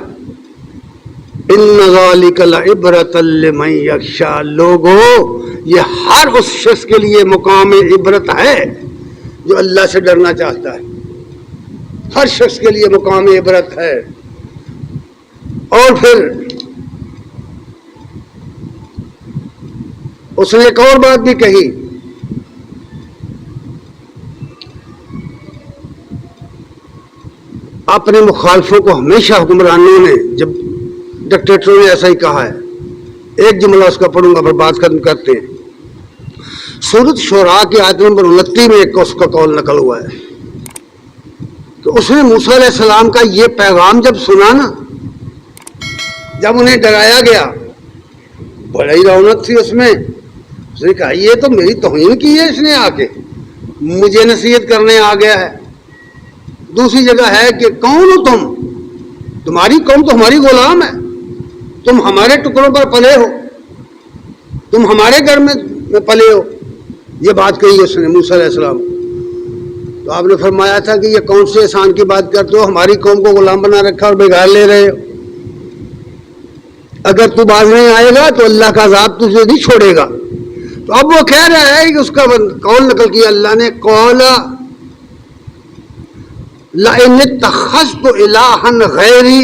ان ذالک لعبرۃ لمن یخشی، لوگوں یہ ہر اس شخص کے لیے مقام عبرت ہے جو اللہ سے ڈرنا چاہتا ہے، ہر شخص کے لیے مقام عبرت ہے. اور پھر اس نے ایک اور بات بھی کہی، اپنے مخالفوں کو ہمیشہ حکمرانوں نے، جب ڈکٹیٹروں نے ایسا ہی کہا ہے، ایک جملہ اس کا پڑھوں گا پھر بات ختم کرتے ہیں۔ سورۃ شعراء کی آیت نمبر 29 میں ایک اس کا قول نقل ہوا ہے کہ اس نے موسیٰ علیہ السلام کا یہ پیغام جب سنا نا، جب انہیں ڈرایا گیا، بڑی رونق تھی اس میں۔ اس نے کہا یہ تو میری توہین کی ہے، اس نے آ کے مجھے نصیحت کرنے آ گیا ہے۔ دوسری جگہ ہے کہ کون ہو تم؟ تمہاری قوم تو ہماری غلام ہے، تم ہمارے ٹکڑوں پر پلے ہو، تم ہمارے گھر میں پلے ہو۔ یہ بات کہی اس نے موسیٰ علیہ السلام۔ تو آپ نے فرمایا تھا کہ یہ کون سے احسان کی بات کرتے ہو، ہماری قوم کو غلام بنا رکھا اور بگاڑ لے رہے ہو۔ اگر تو باز نہیں آئے گا تو اللہ کا عذاب تجھے نہیں چھوڑے گا۔ تو اب وہ کہہ رہا ہے کہ اس کا قول نقل کیا اللہ نے، قول لَإِنِ اتَّخَذْتُ إِلَٰهًا غَيْرِي،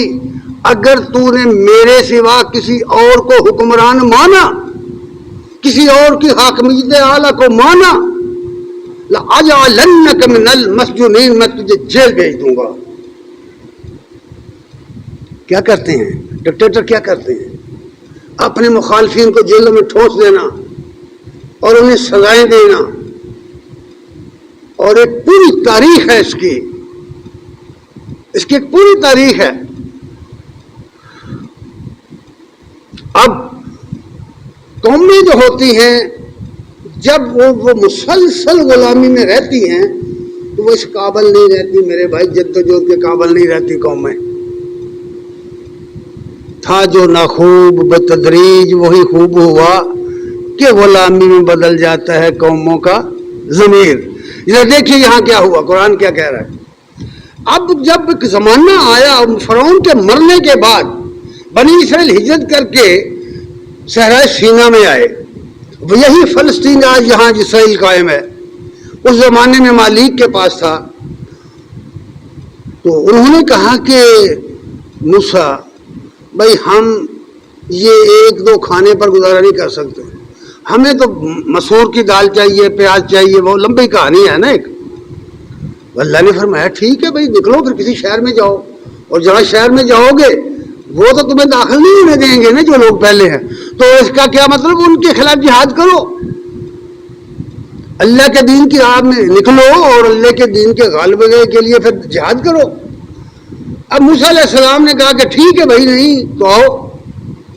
اگر تو نے میرے سوا کسی اور کو حکمران مانا، کسی اور کی حاکمیت اعلیٰ کو مانا، لَأَجْعَلَنَّكَ مِنَ الْمَسْجُونِينَ، میں تجھے جیل بھیج دوں گا۔ کیا کرتے ہیں ڈکٹیٹر؟ کیا کرتے ہیں؟ اپنے مخالفین کو جیلوں میں ٹھونس دینا اور انہیں سزائیں دینا، اور ایک پوری تاریخ ہے اس کی ایک پوری تاریخ ہے۔ اب قومیں جو ہوتی ہیں جب وہ مسلسل غلامی میں رہتی ہیں تو وہ اس قابل نہیں رہتی میرے بھائی، جدوجہد کے قابل نہیں رہتی قومیں۔ تھا جو نہ خوب بتدریج وہی خوب ہوا کہ غلامی میں بدل جاتا ہے قوموں کا ضمیر۔ یہ دیکھیے یہاں کیا ہوا، قرآن کیا کہہ رہا ہے۔ اب جب ایک زمانہ آیا فرعون کے مرنے کے بعد بنی اسرائیل ہجرت کر کے صحرائے سینا میں آئے، یہی فلسطین آج یہاں اسرائیل قائم ہے، اس زمانے میں مالک کے پاس تھا۔ تو انہوں نے کہا کہ موسیٰ بھائی ہم یہ ایک دو کھانے پر گزارا نہیں کر سکتے، ہمیں تو مسور کی دال چاہیے، پیاز چاہیے، وہ لمبی کہانی ہے نا ایک۔ اللہ نے فرمایا ٹھیک ہے بھائی نکلو، پھر کسی شہر میں جاؤ، اور جہاں شہر میں جاؤ گے وہ تو تمہیں داخل نہیں ہونے دیں گے نا جو لوگ پہلے ہیں، تو اس کا کیا مطلب؟ ان کے خلاف جہاد کرو، اللہ کے دین کی راہ میں نکلو اور اللہ کے دین کے غالبے کے لیے پھر جہاد کرو۔ اب موسیٰ علیہ السلام نے کہا کہ ٹھیک ہے بھائی، نہیں تو آؤ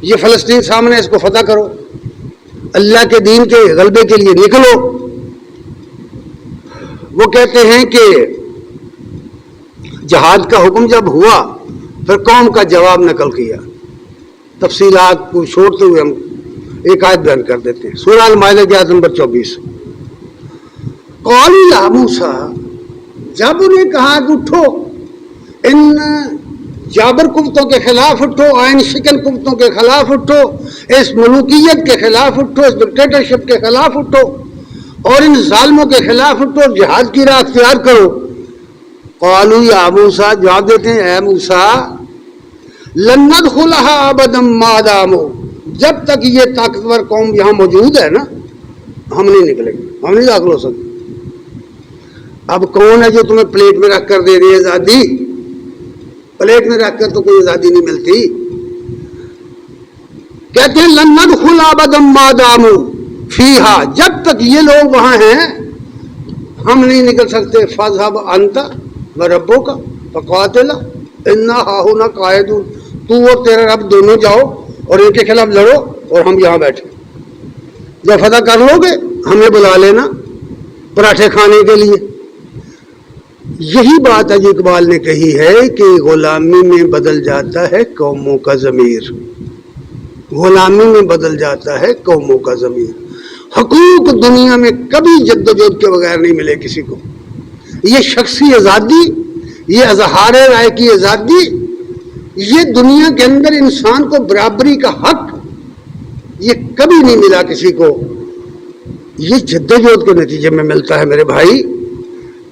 یہ فلسطین سامنے، اس کو فتح کرو، اللہ کے دین کے غلبے کے لیے نکلو۔ وہ کہتے ہیں کہ جہاد کا حکم جب ہوا پھر قوم کا جواب نقل کیا، تفصیلات کو چھوڑتے ہوئے ہم ایک آیت بیان کر دیتے ہیں۔ سورہ المائدہ کی آیت نمبر 24۔ قالوا یا موسیٰ، جب انہیں کہا کہ اٹھو، ان جابر کفتوں کے خلاف اٹھو، آئین شکن کفتوں کے خلاف اٹھو، اس ملوکیت کے خلاف اٹھو، اس ڈکٹیٹرشپ کے خلاف اٹھو، اور ان ظالموں کے خلاف اٹھو، جہاد کی راہ اختیار کرو۔ قالوا یا موسیٰ، جواب دیتے ہیں اے موسیٰ، لن ندخلها ابدا ما داموا، جب تک یہ طاقتور قوم یہاں موجود ہے نا ہم نہیں نکلیں گے، ہم نہیں داخل ہو سکتے۔ اب کون ہے جو تمہیں پلیٹ میں رکھ کر دے رہی ہے آزادی؟ پلیٹ میں رکھ کر تو کوئی آزادی نہیں ملتی۔ کہتے ہیں لن ندخل ابدا ما داموا فیہا، جب تک یہ لوگ وہاں ہیں ہم نہیں نکل سکتے۔ فاذهب انت وربک فقاتلا انا ہاہنا قاعدون، تو اور تیرا رب دونوں جاؤ اور ان کے خلاف لڑو اور ہم یہاں بیٹھے، جب فتح کر لو گے ہمیں بلا لینا پراٹھے کھانے کے لیے۔ یہی بات اج اقبال نے کہی ہے کہ غلامی میں بدل جاتا ہے قوموں کا ضمیر، غلامی میں بدل جاتا ہے قوموں کا ضمیر۔ حقوق دنیا میں کبھی جدوجہد کے بغیر نہیں ملے کسی کو۔ یہ شخصی آزادی، یہ اظہار رائے کی آزادی، یہ دنیا کے اندر انسان کو برابری کا حق، یہ کبھی نہیں ملا کسی کو، یہ جدوجہد کے نتیجے میں ملتا ہے میرے بھائی۔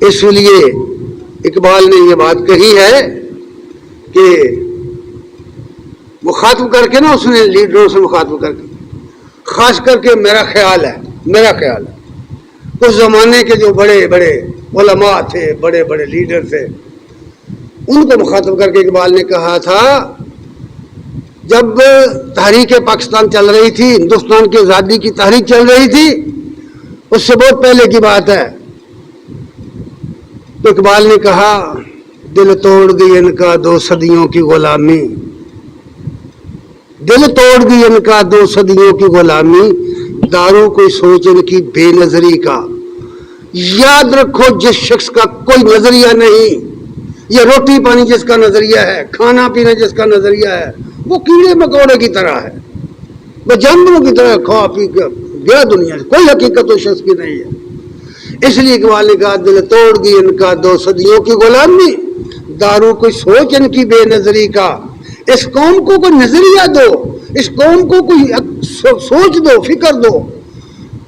اس لیے اقبال نے یہ بات کہی ہے کہ مخاطب کر کے نا، اس نے لیڈروں سے مخاطب کر کے خاص کر کے میرا خیال ہے اس زمانے کے جو بڑے بڑے علماء تھے، بڑے بڑے لیڈر تھے، ان کو مخاطب کر کے اقبال نے کہا تھا، جب تحریک پاکستان چل رہی تھی، ہندوستان کی آزادی کی تحریک چل رہی تھی، اس سے بہت پہلے کی بات ہے، تو اقبال نے کہا دل توڑ دی ان کا 2 صدیوں کی غلامی، دل توڑ دی ان کا 2 صدیوں کی غلامی، دارو کوئی سوچ ان کی بے نظری کا، یاد رکھو جس شخص کا کوئی نظریہ نہیں، یہ روٹی پانی جس کا نظریہ ہے، کھانا پینا جس کا نظریہ ہے، وہ کیڑے مکوڑے کی طرح ہے، وہ جانوروں کی طرح کھا پی کر گیا دنیا سے، کوئی حقیقت اس شخص کی نہیں ہے۔ اس لیے اقبال نے کہا دل توڑ دی ان کا 2 صدیوں کی غلامی، دارو کوئی سوچ ان کی بے نظری کا، اس قوم کو کوئی نظریہ دو، اس قوم کو کوئی سوچ دو، فکر دو،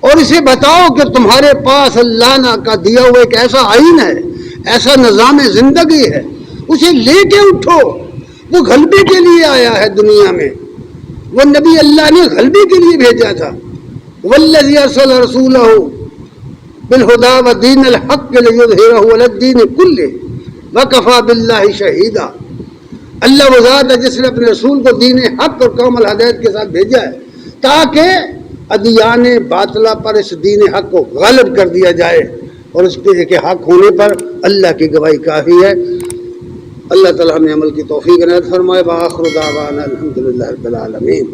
اور اسے بتاؤ کہ تمہارے پاس اللہ کا دیا ہوا ایک ایسا آئین ہے، ایسا نظام زندگی ہے، اسے لے کے اٹھو۔ وہ غلبے کے لیے آیا ہے دنیا میں، وہ نبی اللہ نے غلبے کے لیے بھیجا تھا، والذی ارسل رسولہ بالہدی ودین الحق لیظہرہ علی الدین کلہ وکفی باللہ شہیدا۔ اللہ وہ ذات ہے جس نے اپنے رسول کو دین حق اور کامل ہدایت کے ساتھ بھیجا ہے تاکہ ادیان باطلہ پر اس دین حق کو غالب کر دیا جائے، اور اس پہ کہ حق ہونے پر اللہ کی گواہی کافی ہے۔ اللہ تعالی ہمیں عمل کی توفیق عنایت فرمائے۔ وآخر دعوانا الحمدللہ رب العالمین۔